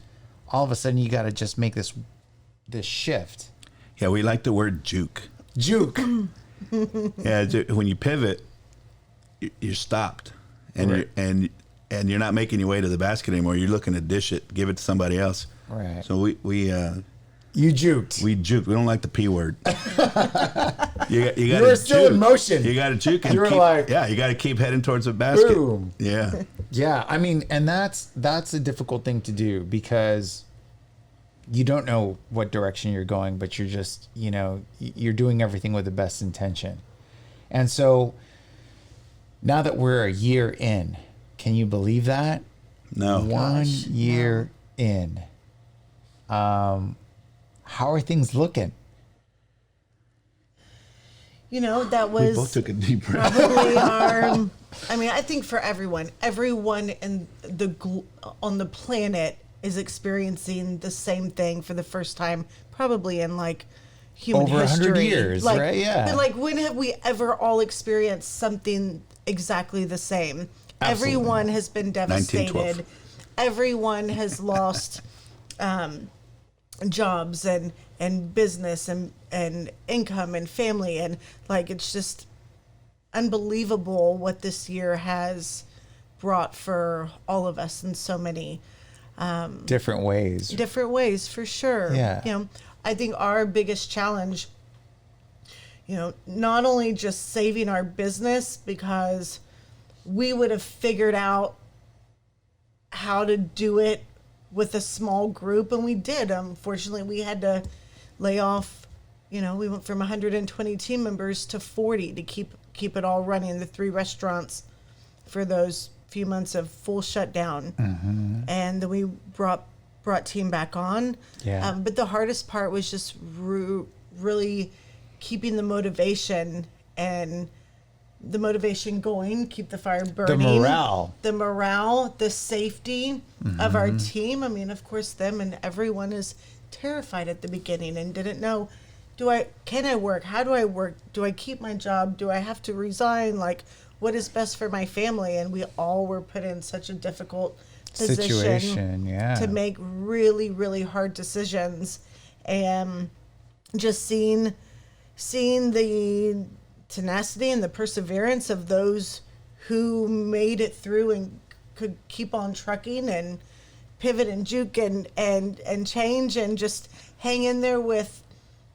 A: all of a sudden you got to just make this shift.
C: yeah, we like the word juke.
A: Juke.
C: Yeah, when you pivot, you're stopped, and
A: Right.
C: you're not making your way to the basket anymore. You're looking to dish it, give it to somebody else.
A: Right.
C: So we
A: You juked.
C: we juke. We don't like the P word. You
A: were still in motion.
C: You got to juke and
A: You were
C: keep,
A: like,
C: yeah. You got to keep heading towards the basket.
A: Boom.
C: Yeah.
A: Yeah, I mean, and that's a difficult thing to do because you don't know what direction you're going, but you're just, you know, you're doing everything with the best intention. And so now that we're a year in, can you believe that?
C: No.
A: 1 year in. How are things looking?
B: You know, that
C: We
B: was
C: both took a deep breath.
B: probably our. I mean, I think for everyone in on the planet is experiencing the same thing for the first time, probably in like human
A: Over 100
B: history.
A: years,
B: like,
A: right? Yeah.
B: But like, when have we ever all experienced something exactly the same?
A: Absolutely.
B: Everyone has been
C: 1912.
B: devastated. Everyone has lost jobs and business and income and family, and like, it's just unbelievable what this year has brought for all of us in so many
A: Different ways.
B: for sure.
A: Yeah.
B: You know, I think our biggest challenge, you know, not only just saving our business, because we would have figured out how to do it with a small group, and we did. Unfortunately, we had to lay off, you know, we went from 120 team members to 40 to keep it all running, the 3 restaurants, for those few months of full shutdown. And then we brought team back on.
A: Yeah.
B: But the hardest part was just really keeping the motivation going, keep the fire burning. The morale, the safety of our team. I mean, of course, them and everyone is terrified at the beginning and didn't know, can I work? How do I work? Do I keep my job? Do I have to resign? Like, what is best for my family? And we all were put in such a difficult
A: Situation, yeah.
B: to make really, really hard decisions. And just seeing the tenacity and the perseverance of those who made it through and could keep on trucking and pivot and juke and change and just hang in there with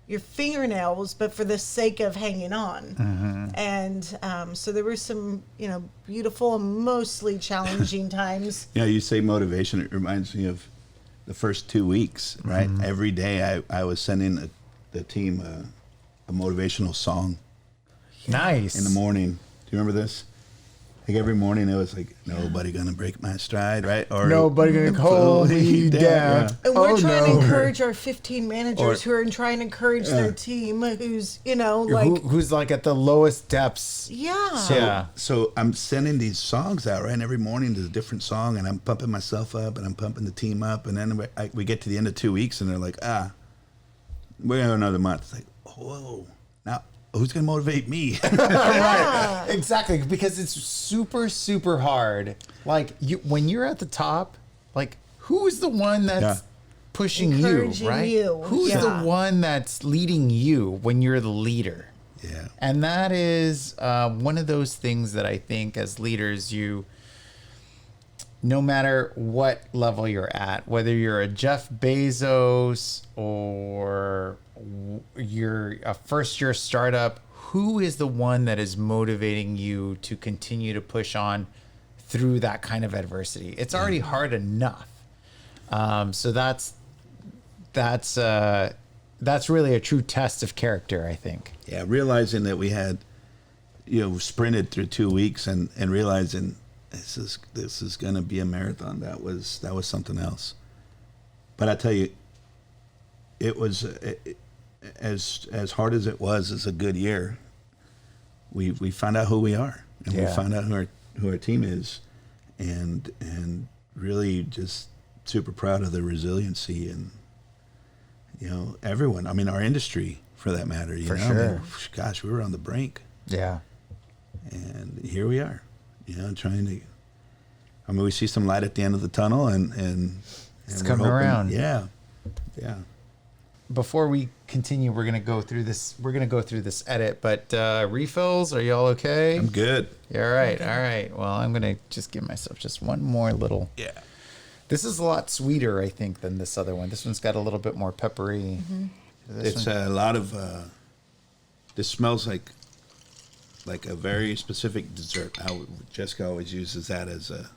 B: your fingernails, but for the sake of hanging on. And so there were some, you know, beautiful and mostly challenging times.
C: Yeah, you say motivation. It reminds me of the first 2 weeks, right? Every day I was sending the team a motivational song
A: Nice.
C: in the morning. Do you remember this? Like every morning it was like, nobody gonna break my stride, right? Or
A: Nobody gonna hold me down.
C: Yeah.
B: And we're
A: Oh,
B: trying
A: no.
B: to encourage our 15 managers who are trying to encourage their team, who's, you know, like,
A: Who's like at the lowest depths.
B: yeah.
A: Yeah.
C: So I'm sending these songs out, right? And every morning there's a different song, and I'm pumping myself up, and I'm pumping the team up, and then we get to the end of 2 weeks, and they're like, we're gonna have another month. It's like, whoa, now who's gonna motivate me?
B: Yeah.
A: Exactly, because it's super, super hard. Like when you're at the top, like who's the one that's
C: Yeah.
A: pushing you,
B: Encouraging
A: right?
B: you.
A: Who's
B: Yeah.
A: the one that's leading you when you're the leader?
C: Yeah.
A: And that is one of those things that I think as leaders, no matter what level you're at, whether you're a Jeff Bezos or you're a first-year startup, who is the one that is motivating you to continue to push on through that kind of adversity? It's already hard enough. So that's really a true test of character, I think.
C: Yeah, realizing that we had, sprinted through 2 weeks and realizing this is going to be a marathon. That was something else. But I tell you, it was as hard as it was. It's a good year. We found out who we are, and we found out who our team is, and really just super proud of the resiliency and everyone. I mean, our industry for that matter.
A: For sure.
C: I mean, gosh, we were on the brink.
A: Yeah.
C: And here we are, trying to. I mean, we see some light at the end of the tunnel, and
A: it's coming around.
C: Yeah.
A: Before we continue, we're gonna go through this. We're gonna go through this edit, but refills. Are y'all okay?
C: I'm good.
A: Yeah, all right, all right. Well, I'm gonna just give myself just one more little.
C: Yeah.
A: This is a lot sweeter, I think, than this other one. This one's got a little bit more peppery.
C: It's a lot of. This smells like a very specific dessert. How Jessica always uses that as a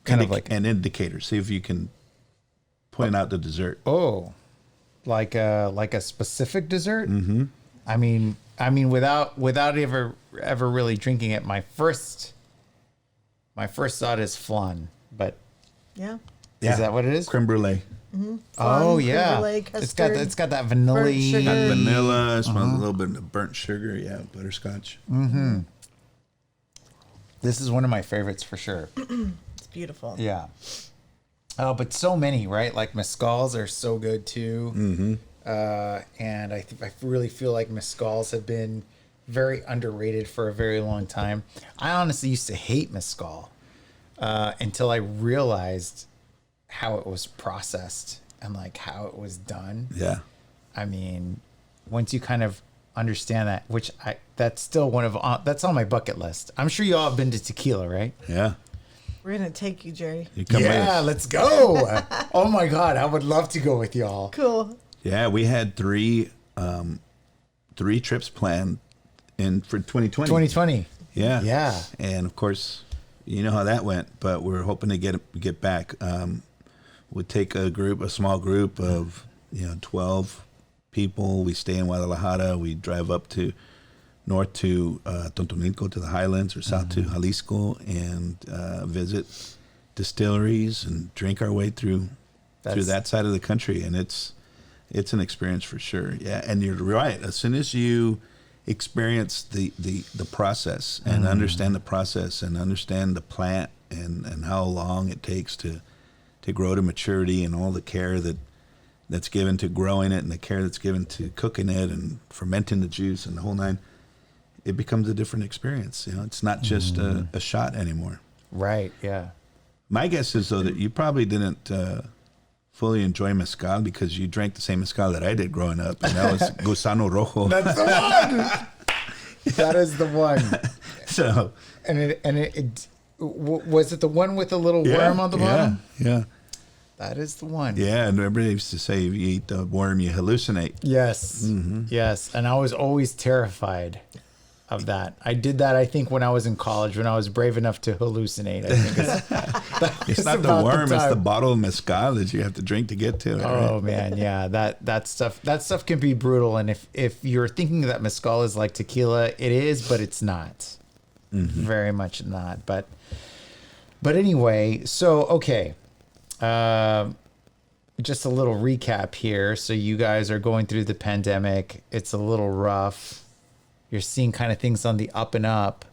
A: kind of like
C: an indicator. See if you can point out the dessert.
A: Oh, like a specific dessert. Mm-hmm. I mean, without ever really drinking it, my first thought is flan, but
B: Yeah.
A: is that what it is?
C: Creme brulee.
A: Oh
B: Flan,
A: yeah,
B: creme brulee,
A: it's got that vanilla.
B: burnt sugar.
C: Got vanilla. It smells a little bit of burnt sugar. Yeah, butterscotch.
A: Mm-hmm. This is one of my favorites for sure.
B: It's beautiful.
A: Yeah. Oh, but so many, right? Like mezcals are so good too.
C: Mm-hmm.
A: And I really feel like mezcals have been very underrated for a very long time. I honestly used to hate mezcal until I realized how it was processed and like how it was done.
C: Yeah.
A: I mean, once you kind of understand that, that's still that's on my bucket list. I'm sure you all have been to tequila, right?
C: Yeah.
B: We're going to take you, Jerry.
C: You come with us.
A: Let's go. Oh my God. I would love to go with y'all.
B: Cool.
C: Yeah, we had three trips planned for 2020.
A: 2020.
C: Yeah.
A: Yeah.
C: And of course, you know how that went, but we're hoping to get back. We'd take a small group of 12 people. We stay in Guadalajara. We drive up to north to Tontonilco, to the highlands, or south to Jalisco, and visit distilleries and drink our way through that side of the country. And it's an experience for sure. Yeah, and you're right. As soon as you experience the process and understand the process and understand the plant and how long it takes to grow to maturity, and all the care that's given to growing it, and the care that's given to cooking it and fermenting the juice and the whole nine, it becomes a different experience. It's not just a shot anymore.
A: Right. Yeah.
C: My guess is, though, that you probably didn't fully enjoy mezcal because you drank the same mezcal that I did growing up, and that was Gusano Rojo.
A: That's the one. That is the one.
C: So,
A: and it was it the one with the little worm on the bottom?
C: Yeah.
A: That is the one.
C: Yeah, and everybody used to say if you eat the worm, you hallucinate.
A: Yes. Mm-hmm. Yes. And I was always terrified of that. I did that, I think, when I was in college, when I was brave enough to hallucinate. I think
C: it's not the worm, it's the bottle of mezcal that you have to drink to get to it.
A: Oh,
C: right?
A: Man. Yeah. That stuff can be brutal. And if you're thinking that mezcal is like tequila, it is, but it's not. Mm-hmm. Very much not. But anyway, so, okay. Just a little recap here. So you guys are going through the pandemic. It's a little rough. You're seeing kind of things on the up and up.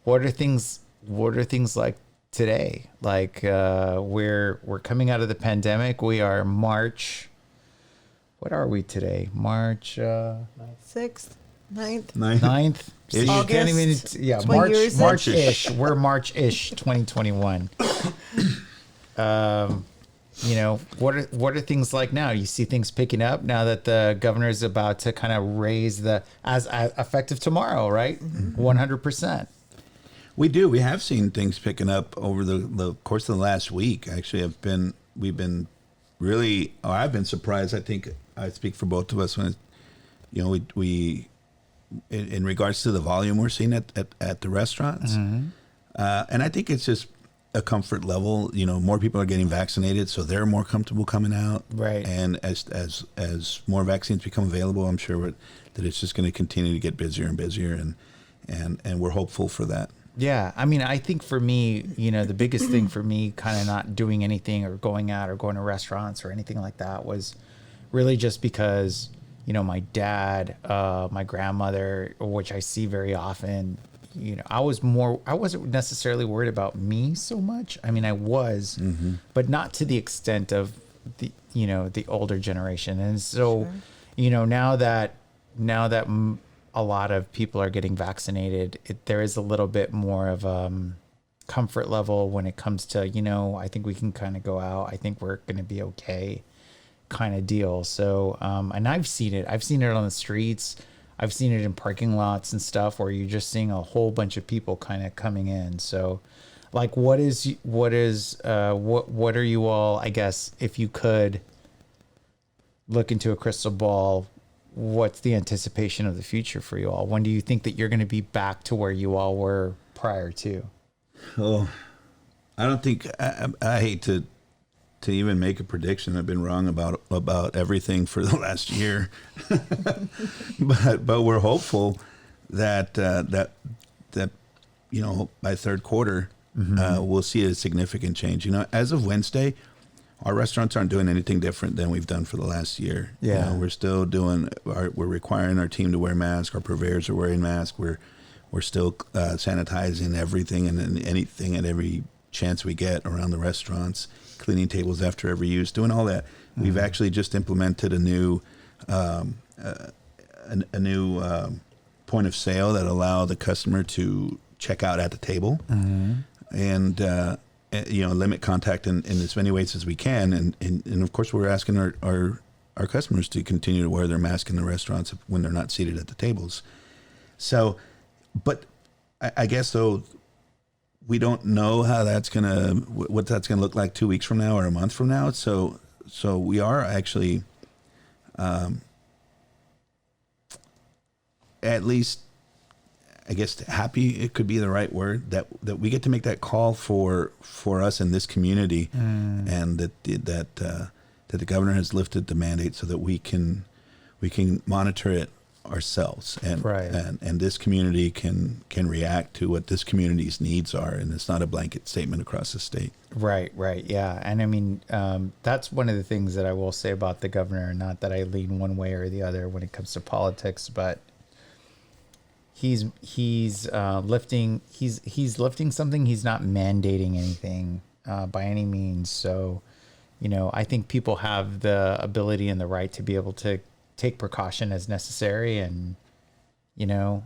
A: What are things like today? Like we're coming out of the pandemic. We are March. What are we today? March
B: 6th, 9th.
A: 9th. So you can't even, March-ish. We're March-ish 2021. What are things like now? You see things picking up now that the governor is about to kind of raise as effective tomorrow, right? 100%.
C: We do. We have seen things picking up over the course of the last week. Actually, I've been surprised. I think I speak for both of us when you know, we in regards to the volume we're seeing at the restaurants, and I think it's just a comfort level. You know, more people are getting vaccinated, so they're more comfortable coming out.
A: Right.
C: And as more vaccines become available, I'm sure that it's just going to continue to get busier and busier, and we're hopeful for that.
A: Yeah. I mean, I think for me, you know, the biggest thing for me kind of not doing anything or going out or going to restaurants or anything like that was really just because, you know, my dad, my grandmother, which I see very often, you know, I wasn't necessarily worried about me so much. I mean, I was, but not to the extent of the, you know, the older generation. And so,
B: Sure.
A: you know, now that a lot of people are getting vaccinated, there is a little bit more of comfort level when it comes to, you know, I think we can kind of go out. I think we're going to be okay kind of deal. So, and I've seen it on the streets. I've seen it in parking lots and stuff where you're just seeing a whole bunch of people kind of coming in. So like, what are you all, I guess, if you could look into a crystal ball, what's the anticipation of the future for you all? When do you think that you're going to be back to where you all were prior to?
C: Oh, I don't think I hate to even make a prediction. I've been wrong about everything for the last year, but we're hopeful that you know, by third quarter we'll see a significant change. You know, as of Wednesday, our restaurants aren't doing anything different than we've done for the last year.
A: Yeah.
C: You know, we're still we're requiring our team to wear masks. Our purveyors are wearing masks. We're still sanitizing everything and anything at every chance we get around the restaurants, cleaning tables after every use, doing all that. We've actually just implemented a new point of sale that allow the customer to check out at the table, and you know, limit contact in as many ways as we can, and of course we're asking our customers to continue to wear their mask in the restaurants when they're not seated at the tables. So, but I guess though, we don't know how what that's gonna look like 2 weeks from now or a month from now. So we are actually, at least, I guess happy, it could be the right word, that we get to make that call for us in this community, and that the governor has lifted the mandate so that we can monitor it ourselves, and
A: Right.
C: and this community can react to what this community's needs are, and it's not a blanket statement across the state.
A: Right. Yeah. And I mean, that's one of the things that I will say about the governor, not that I lean one way or the other when it comes to politics, but he's lifting something. He's not mandating anything by any means. So, you know, I think people have the ability and the right to be able to take precaution as necessary, and you know,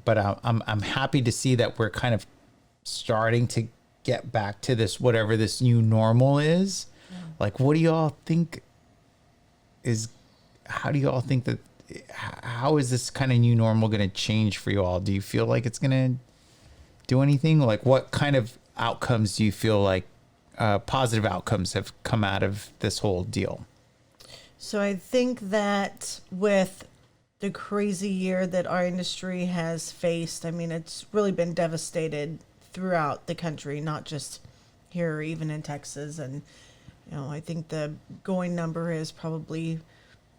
A: but I'm happy to see that we're kind of starting to get back to this, whatever this new normal is. Like, what do you all think how do you all think that, how is this kind of new normal going to change for you all? Do you feel like it's going to do anything? Like, what kind of outcomes do you feel like positive outcomes have come out of this whole deal?
B: So I think that with the crazy year that our industry has faced, I mean, it's really been devastated throughout the country, not just here or even in Texas. And, you know, I think the going number is probably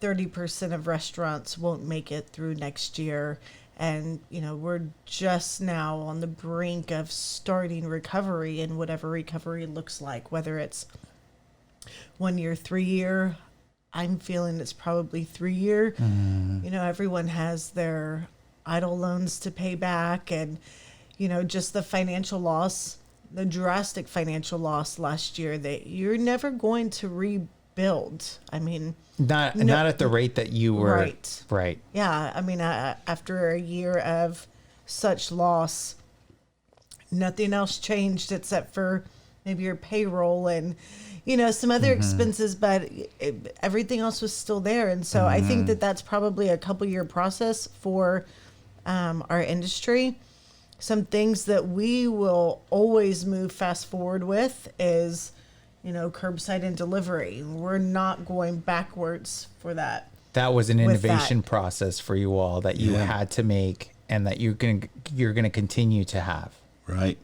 B: 30% of restaurants won't make it through next year. And, you know, we're just now on the brink of starting recovery, and whatever recovery looks like, whether it's 1 year, 3 year, I'm feeling it's probably 3 year. You know, everyone has their idle loans to pay back, and, you know, just the financial loss, the drastic financial loss last year that you're never going to rebuild. I mean,
A: Not at the rate that you were. Right.
B: Yeah. I mean, after a year of such loss, nothing else changed except for maybe your payroll and, you know, some other expenses, but everything else was still there. And so I think that that's probably a couple year process for our industry. Some things that we will always move fast forward with is, you know, curbside and delivery. We're not going backwards for that.
A: That was an
B: with
A: innovation
B: that.
A: process for you all that you
C: Yeah.
A: had to make and that you're gonna continue to have.
C: Right.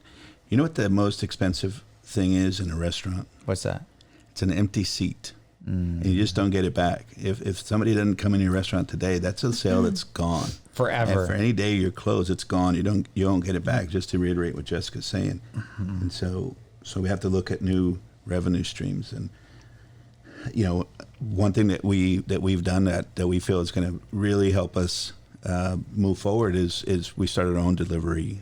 C: You know what the most expensive thing is in a restaurant?
A: What's that?
C: It's an empty seat. And you just don't get it back. If somebody doesn't come in your restaurant today, that's a sale that's gone.
A: Forever.
C: And for any day you're closed, it's gone. You don't get it back, just to reiterate what Jessica's saying. And so we have to look at new revenue streams. And one thing that we've done that we feel is going to really help us move forward is we started our own delivery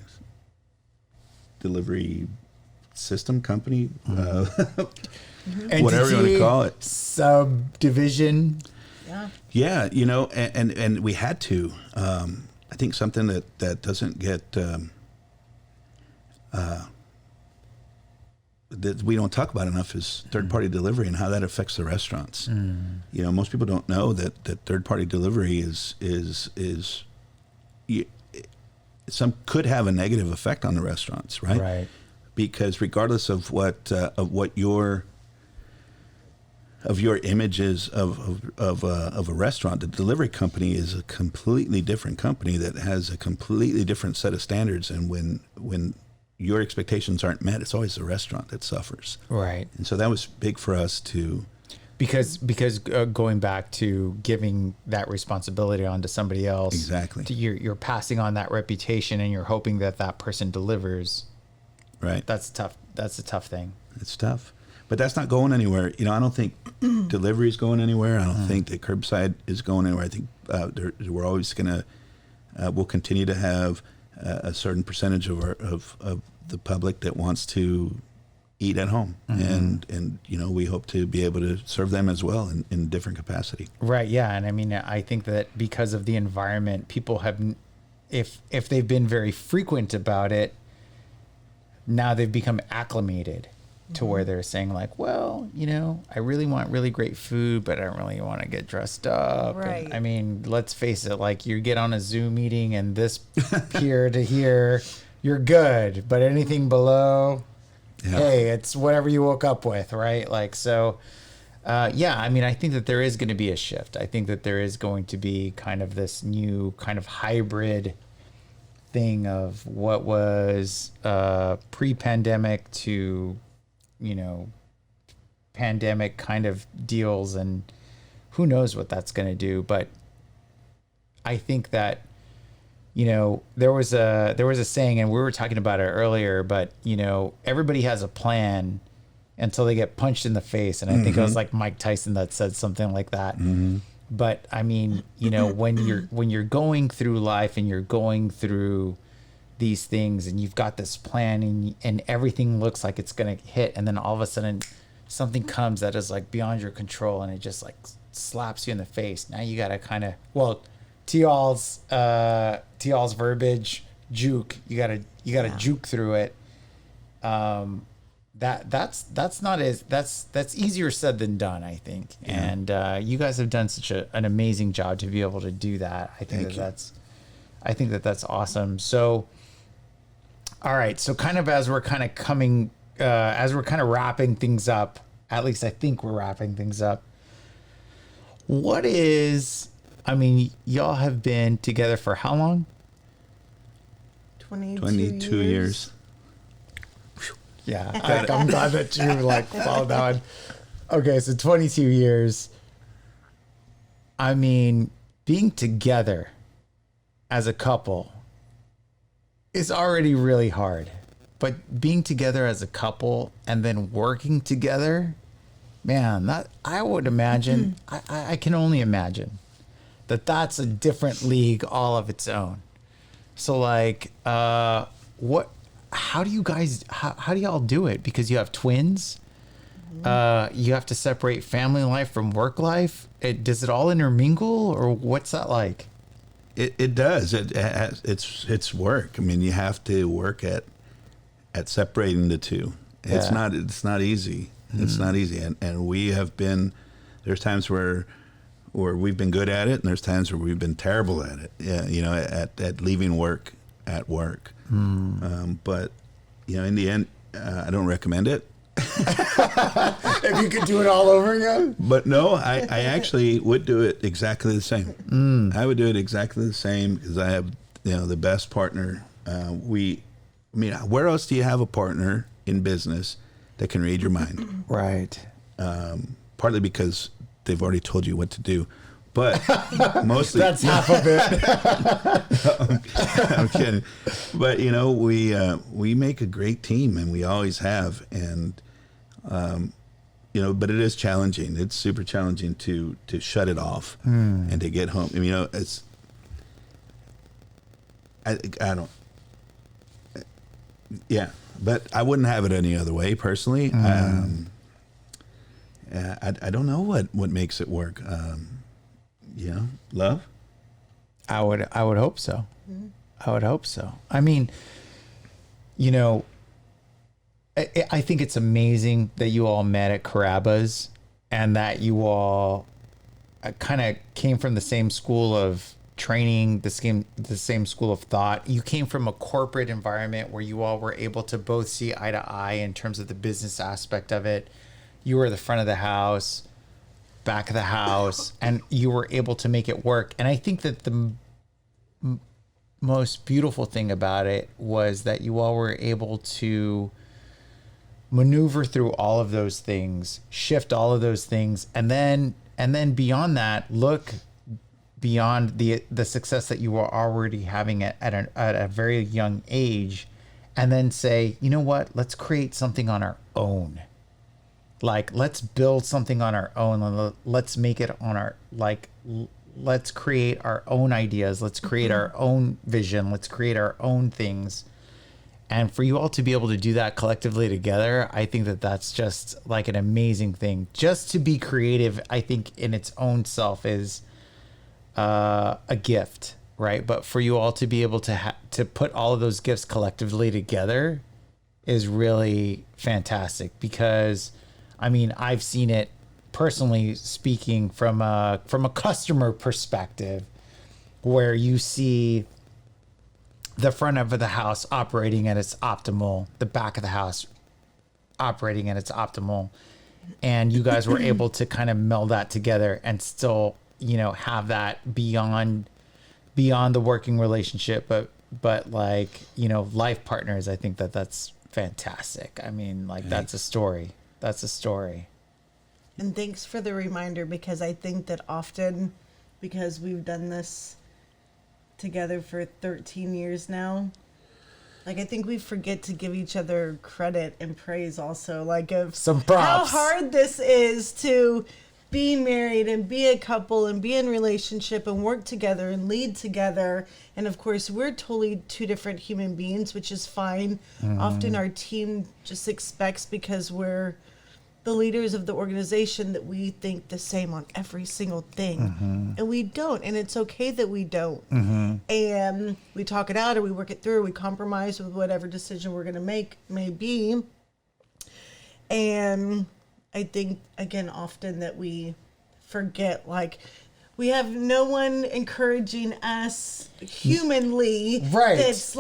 C: system company, whatever you want to call it,
A: subdivision.
C: Yeah, and we had to. I think something that doesn't get that we don't talk about enough is third-party delivery and how that affects the restaurants. Most people don't know that third-party delivery is some could have a negative effect on the restaurants, right?
A: Right.
C: Because regardless of what your image is of a restaurant, the delivery company is a completely different company that has a completely different set of standards. And when your expectations aren't met, it's always the restaurant that suffers.
A: Right.
C: And so that was big for us to.
A: Because going back to giving that responsibility onto somebody else.
C: Exactly.
A: You're passing on that reputation and you're hoping that person delivers.
C: Right.
A: That's tough. That's a tough thing.
C: It's tough. But that's not going anywhere. I don't think delivery is going anywhere. I don't think that curbside is going anywhere. I think we're always going to, we'll continue to have a certain percentage of the public that wants to eat at home. And we hope to be able to serve them as well in different capacity.
A: Right. Yeah. And I mean, I think that because of the environment, people have, if they've been very frequent about it, now they've become acclimated to where they're saying like, well, I really want really great food, but I don't really want to get dressed up.
B: Right.
A: And, I mean, let's face it, like you get on a Zoom meeting and this here to here, you're good. But anything below, hey, it's whatever you woke up with, right? Like, so, I mean, I think that there is going to be a shift. I think that there is going to be kind of this new kind of hybrid thing of what was pre-pandemic to pandemic kind of deals, and who knows what that's going to do. But I think that there was a saying, and we were talking about it earlier, but everybody has a plan until they get punched in the face, and I think it was like Mike Tyson that said something like that. But I mean, when you're going through life and you're going through these things and you've got this plan and everything looks like it's going to hit, and then all of a sudden something comes that is like beyond your control and it just like slaps you in the face. Now you got to kind of, Tial's verbiage, juke. You got to juke through it. That's easier said than done, I think. Yeah. And you guys have done such an amazing job to be able to do that. I think that's awesome. So, all right. So kind of as we're kind of wrapping things up, at least I think we're wrapping things up. Y'all have been together for how long?
B: 22 years.
A: Yeah, I'm glad that you followed that one. Okay, so 22 years. I mean, being together as a couple is already really hard. But being together as a couple and then working together, man, that I would imagine, I can only imagine that's a different league all of its own. So how do y'all do it? Because you have twins. You have to separate family life from work life. Does it all intermingle, or what's that like?
C: It does. It's work. I mean, you have to work at separating the two.
A: Yeah.
C: It's not easy. It's not easy. And we have been, there's times where we've been good at it, and there's times where we've been terrible at it. Yeah, at leaving work at work. But in the end, I don't recommend it.
A: If you could do it all over again?
C: But no, I actually would do it exactly the same. I would do it exactly the same because I have, the best partner. Where else do you have a partner in business that can read your mind?
A: Right.
C: Partly because they've already told you what to do, but mostly
A: that's half of it.
C: I'm kidding. But we make a great team, and we always have. And but it is challenging. It's super challenging to shut it off and to get home. It's I don't. Yeah, but I wouldn't have it any other way personally. I don't know what makes it work. Love.
A: I would hope so. I would hope so. I mean, I think it's amazing that you all met at Carrabba's and that you all kind of came from the same school of training, the same school of thought. You came from a corporate environment where you all were able to both see eye to eye in terms of the business aspect of it. You were the front of the house, back of the house, and you were able to make it work. And I think that the most beautiful thing about it was that you all were able to maneuver through all of those things, shift all of those things, and then beyond that, look beyond the success that you were already having at a very young age, and then say, you know what, let's create something on our own. Like, let's build something on our own. Let's make it on our, let's create our own ideas. Let's create our own vision. Let's create our own things. And for you all to be able to do that collectively together, I think that that's just like an amazing thing. Just to be creative, I think in its own self is a gift, right? But for you all to be able to put all of those gifts collectively together is really fantastic, because I mean, I've seen it personally speaking from a customer perspective, where you see the front of the house operating at its optimal, the back of the house operating at its optimal, and you guys were able to kind of meld that together and still, have that beyond the working relationship, but life partners. I think that's fantastic. I mean, that's a story. That's a story.
B: And thanks for the reminder, because I think that often, because we've done this together for 13 years now, I think we forget to give each other credit and praise also, of
A: some props.
B: How hard this is to be married and be a couple and be in relationship and work together and lead together. And of course, we're totally two different human beings, which is fine. Often our team just expects, because we're the leaders of the organization, that we think the same on every single thing. And we don't. And it's okay that we don't. And we talk it out, or we work it through, or we compromise with whatever decision we're going to make may be. And I think, again, often that we forget, we have no one encouraging us humanly.
A: Right.
B: That's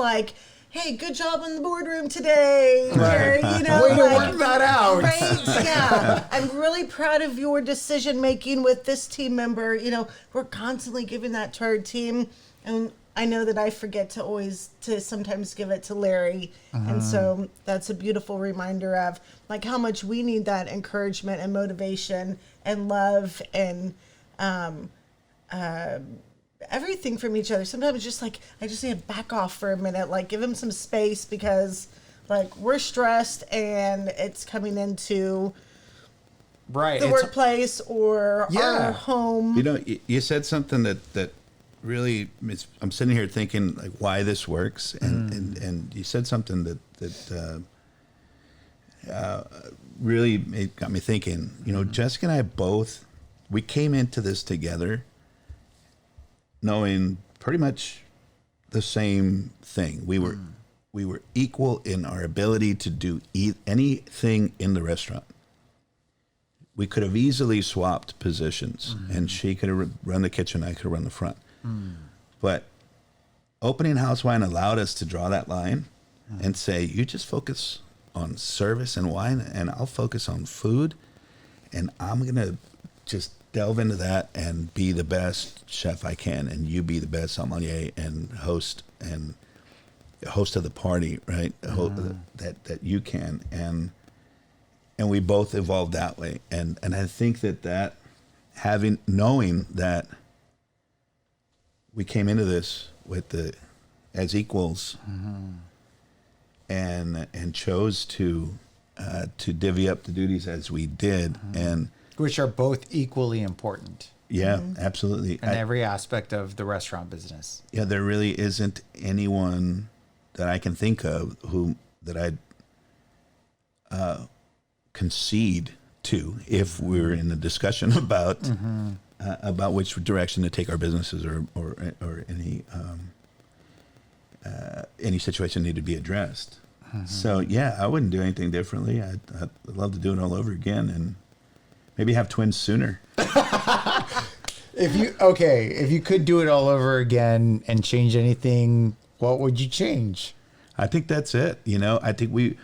B: hey, good job in the boardroom today.
A: Right.
B: Or,
A: way to work that out.
B: Right. Yeah. I'm really proud of your decision making with this team member. We're constantly giving that to our team. And I know that I forget to sometimes give it to Larry. And so that's a beautiful reminder of how much we need that encouragement and motivation and love and everything from each other. Sometimes just I just need to back off for a minute, give him some space, because we're stressed and it's coming into the workplace or our home.
C: You said something that really, I'm sitting here thinking why this works, and you said something that really got me thinking. Jessica and I both, we came into this together knowing pretty much the same thing. We were equal in our ability to do anything in the restaurant. We could have easily swapped positions, and she could have run the kitchen, I could have run the front. But opening House Wine allowed us to draw that line and say, you just focus on service and wine, and I'll focus on food, and I'm gonna just delve into that and be the best chef I can, and you be the best sommelier and host of the party, right? That you can, and we both evolved that way, and I think that knowing that we came into this as equals, and chose to divvy up the duties as we did, and
A: which are both equally important.
C: Yeah, absolutely.
A: In every aspect of the restaurant business.
C: Yeah, there really isn't anyone that I can think of that I'd concede to if we're in a discussion about which direction to take our businesses or any situation need to be addressed. So yeah, I wouldn't do anything differently. I'd love to do it all over again and maybe have twins sooner.
A: If you could do it all over again and change anything, what would you change?
C: I think that's it. I think we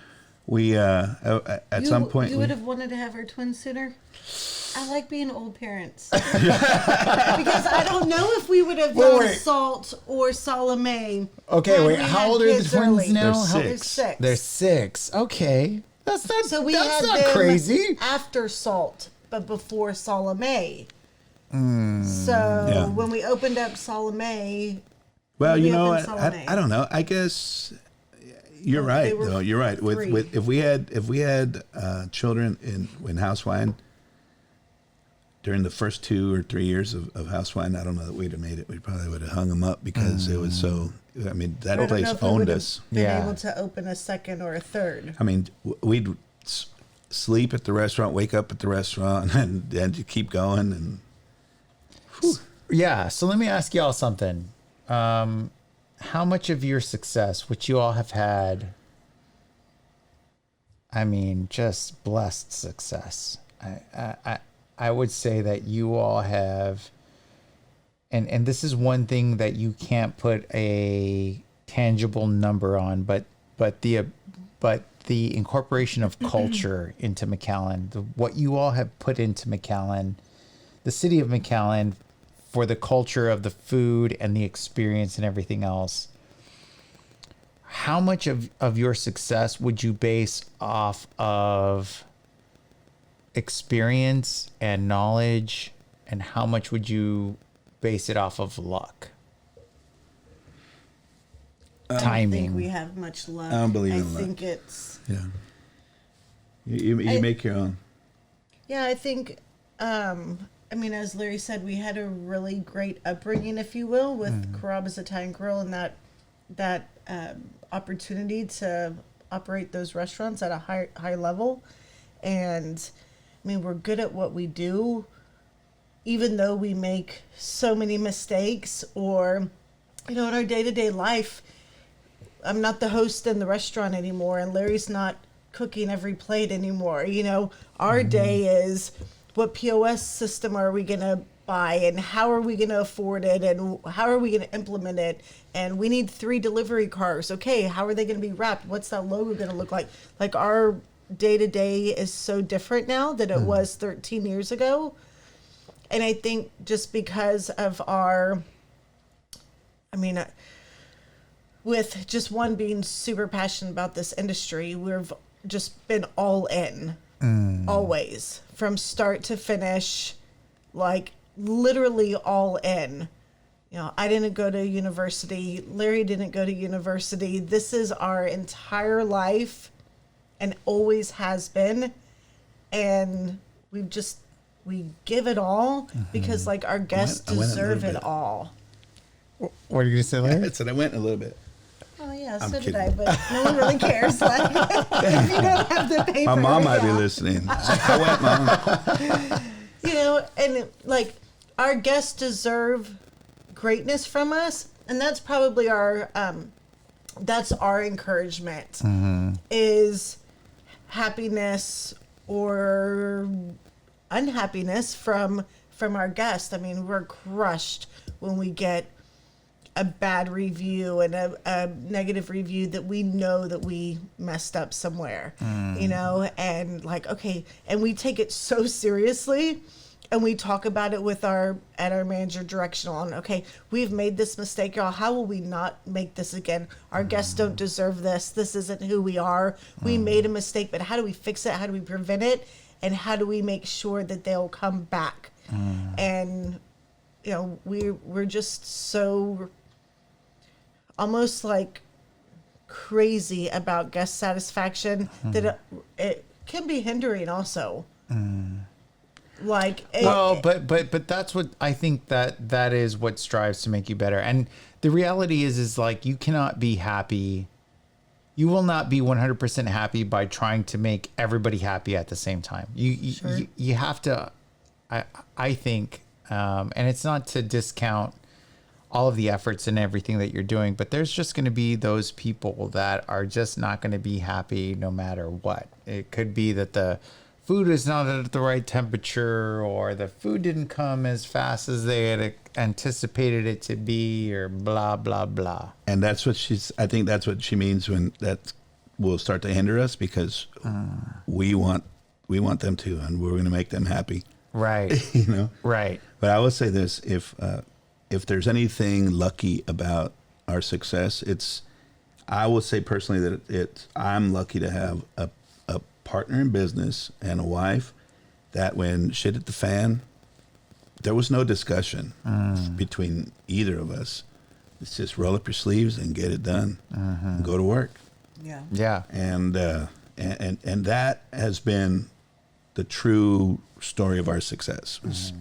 C: at some point
B: you would have wanted to have our twins sooner. I like being old parents because I don't know if we would have done Salt or Salome.
A: Okay, wait. How old are the twins
B: early.
A: now?
B: They're 6.
A: They're 6. Okay, that's not.
B: So we
A: that's
B: had
A: not
B: them
A: crazy.
B: after Salt, but before Salome. So when we opened up Salome,
C: well, I don't know. I guess you're right. Though you're right. With if we had children in house wine during the first 2 or 3 years of house wine, I don't know that we'd have made it. We probably would have hung them up because it was so. I mean, that place owned us.
B: Been able to open a second or a third.
C: I mean, we'd sleep at the restaurant, wake up at the restaurant, and keep going. And
A: yeah. So let me ask y'all something. How much of your success, which you all have had, I mean, just blessed success. I would say that you all have, and this is one thing that you can't put a tangible number on, but the incorporation of culture into McAllen, what you all have put into McAllen, the city of McAllen, for the culture of the food and the experience and everything else. How much of your success would you base off of experience and knowledge, and how much would you base it off of luck? Timing.
B: I don't think we have much luck.
C: I don't believe in luck.
B: I think it's...
C: Yeah. You make your own.
B: Yeah, I think... I mean, as Larry said, we had a really great upbringing, if you will, with Carrabba's Italian Grill and that opportunity to operate those restaurants at a high level. And I mean, we're good at what we do, even though we make so many mistakes, or, in our day-to-day life. I'm not the host in the restaurant anymore, and Larry's not cooking every plate anymore. Our day is, what POS system are we going to buy, and how are we going to afford it, and how are we going to implement it? And we need 3 delivery cars. Okay, how are they going to be wrapped? What's that logo going to look like? Like, our day-to-day is so different now than it was 13 years ago. And I think just because of with just one being super passionate about this industry, we've just been all in. Always, from start to finish, like literally all in. I didn't go to university. Larry didn't go to university. This is our entire life and always has been. And we give it all because our guests deserve it all.
A: What are you going to say, Larry?
C: I said I went a little bit.
B: Oh, yeah, so did I, but no one really cares. If you don't have the paper.
C: My mom might be listening. I went,
B: Mom. And our guests deserve greatness from us, and that's probably our encouragement is happiness or unhappiness from our guests. I mean, we're crushed when we get a bad review and a negative review that we know that we messed up somewhere, you know, and like, okay, and we take it so seriously. And we talk about it with our manager directional on, okay, we've made this mistake, y'all. How will we not make this again? Our guests don't deserve this. This isn't who we are. We made a mistake, but how do we fix it? How do we prevent it? And how do we make sure that they'll come back? And, you know, we're just so almost like crazy about guest satisfaction that it can be hindering also. Like,
A: but that's what I think that is what strives to make you better. And the reality is like, you cannot be happy. You will not be 100% happy by trying to make everybody happy at the same time. You have to, I think, and it's not to discount all of the efforts and everything that you're doing, but there's just going to be those people that are just not going to be happy no matter what. It could be that the food is not at the right temperature, or the food didn't come as fast as they had anticipated it to be, or blah, blah, blah.
C: And that's what I think that's what she means when that will start to hinder us, because we want them to, and we're going to make them happy.
A: Right.
C: You know?
A: Right.
C: But I will say this, if there's anything lucky about our success, I will say personally that I'm lucky to have a partner in business and a wife that when shit hit the fan, there was no discussion between either of us. It's just roll up your sleeves and get it done and go to work.
B: Yeah.
C: And that has been the true story of our success. Was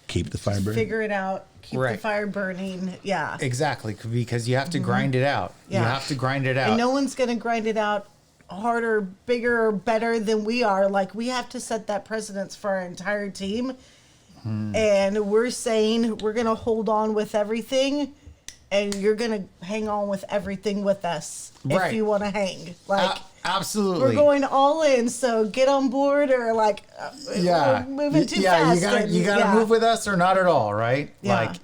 C: keep the fire burning.
B: Figure it out. Keep the fire burning. Yeah.
A: Exactly. Because you have to grind it out.
B: Yeah.
A: You have to grind it out.
B: And no one's going to grind it out harder, bigger, or better than we are. Like, we have to set that precedence for our entire team. And we're saying we're going to hold on with everything, and you're going to hang on with everything with us if you want to hang. Like,
A: absolutely.
B: we're going all in, so get on board, or like, we're moving too fast.
A: You gotta move with us or not at all, right?
B: Yeah.
A: Like,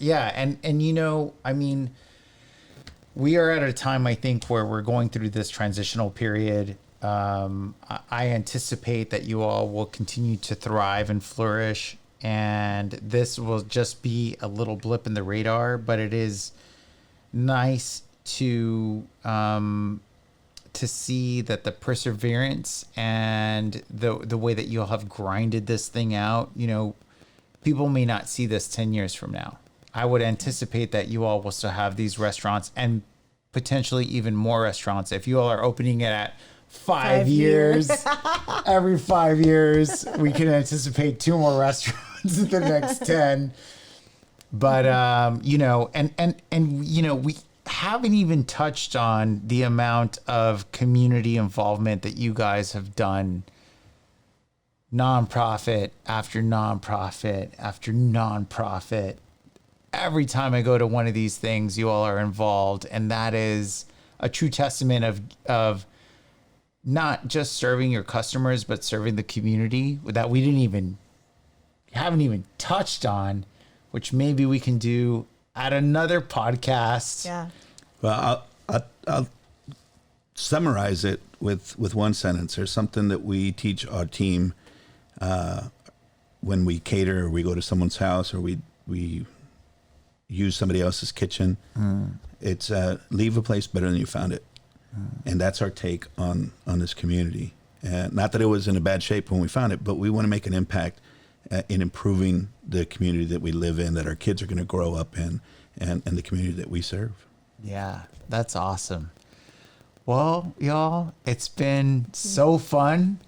A: and you know, I mean, we are at a time, I think, where we're going through this transitional period. I anticipate that you all will continue to thrive and flourish, and this will just be a little blip in the radar, but it is nice to see that the perseverance and the way that you all have grinded this thing out, you know, people may not see this 10 years from now. I would anticipate that you all will still have these restaurants, and potentially even more restaurants. If you all are opening it at 5 years, every 5 years, we can anticipate 2 more restaurants in the next 10. But, you know, and, you know, we haven't even touched on the amount of community involvement that you guys have done. Nonprofit after nonprofit after nonprofit. Every time I go to one of these things, you all are involved. And that is a true testament of not just serving your customers, but serving the community that we haven't even touched on, which maybe we can do at another podcast.
B: Yeah.
C: Well, I'll summarize it with one sentence. There's something that we teach our team when we cater, or we go to someone's house, or we use somebody else's kitchen. It's leave a place better than you found it. And that's our take on this community. Not that it was in a bad shape when we found it, but we want to make an impact in improving the community that we live in, that our kids are going to grow up in, and the community that we serve.
A: Yeah, that's awesome. Well, y'all, it's been so fun.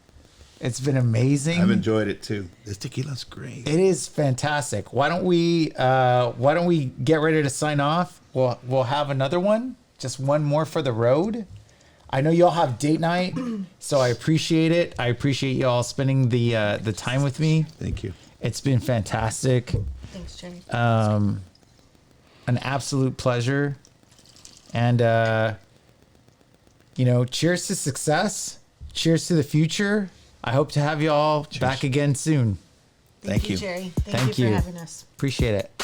A: It's been amazing.
C: I've enjoyed it too. This tequila's great.
A: It is fantastic. Why don't we get ready to sign off? We'll have another one, just one more for the road. I know y'all have date night, so I appreciate it. I appreciate y'all spending the time with me.
C: Thank you.
A: It's been fantastic.
B: Thanks, Jerry.
A: An absolute pleasure. And you know, cheers to success. Cheers to the future. I hope to have you all back again soon.
B: Thank you, Jerry. Thank you for having us.
A: Appreciate it.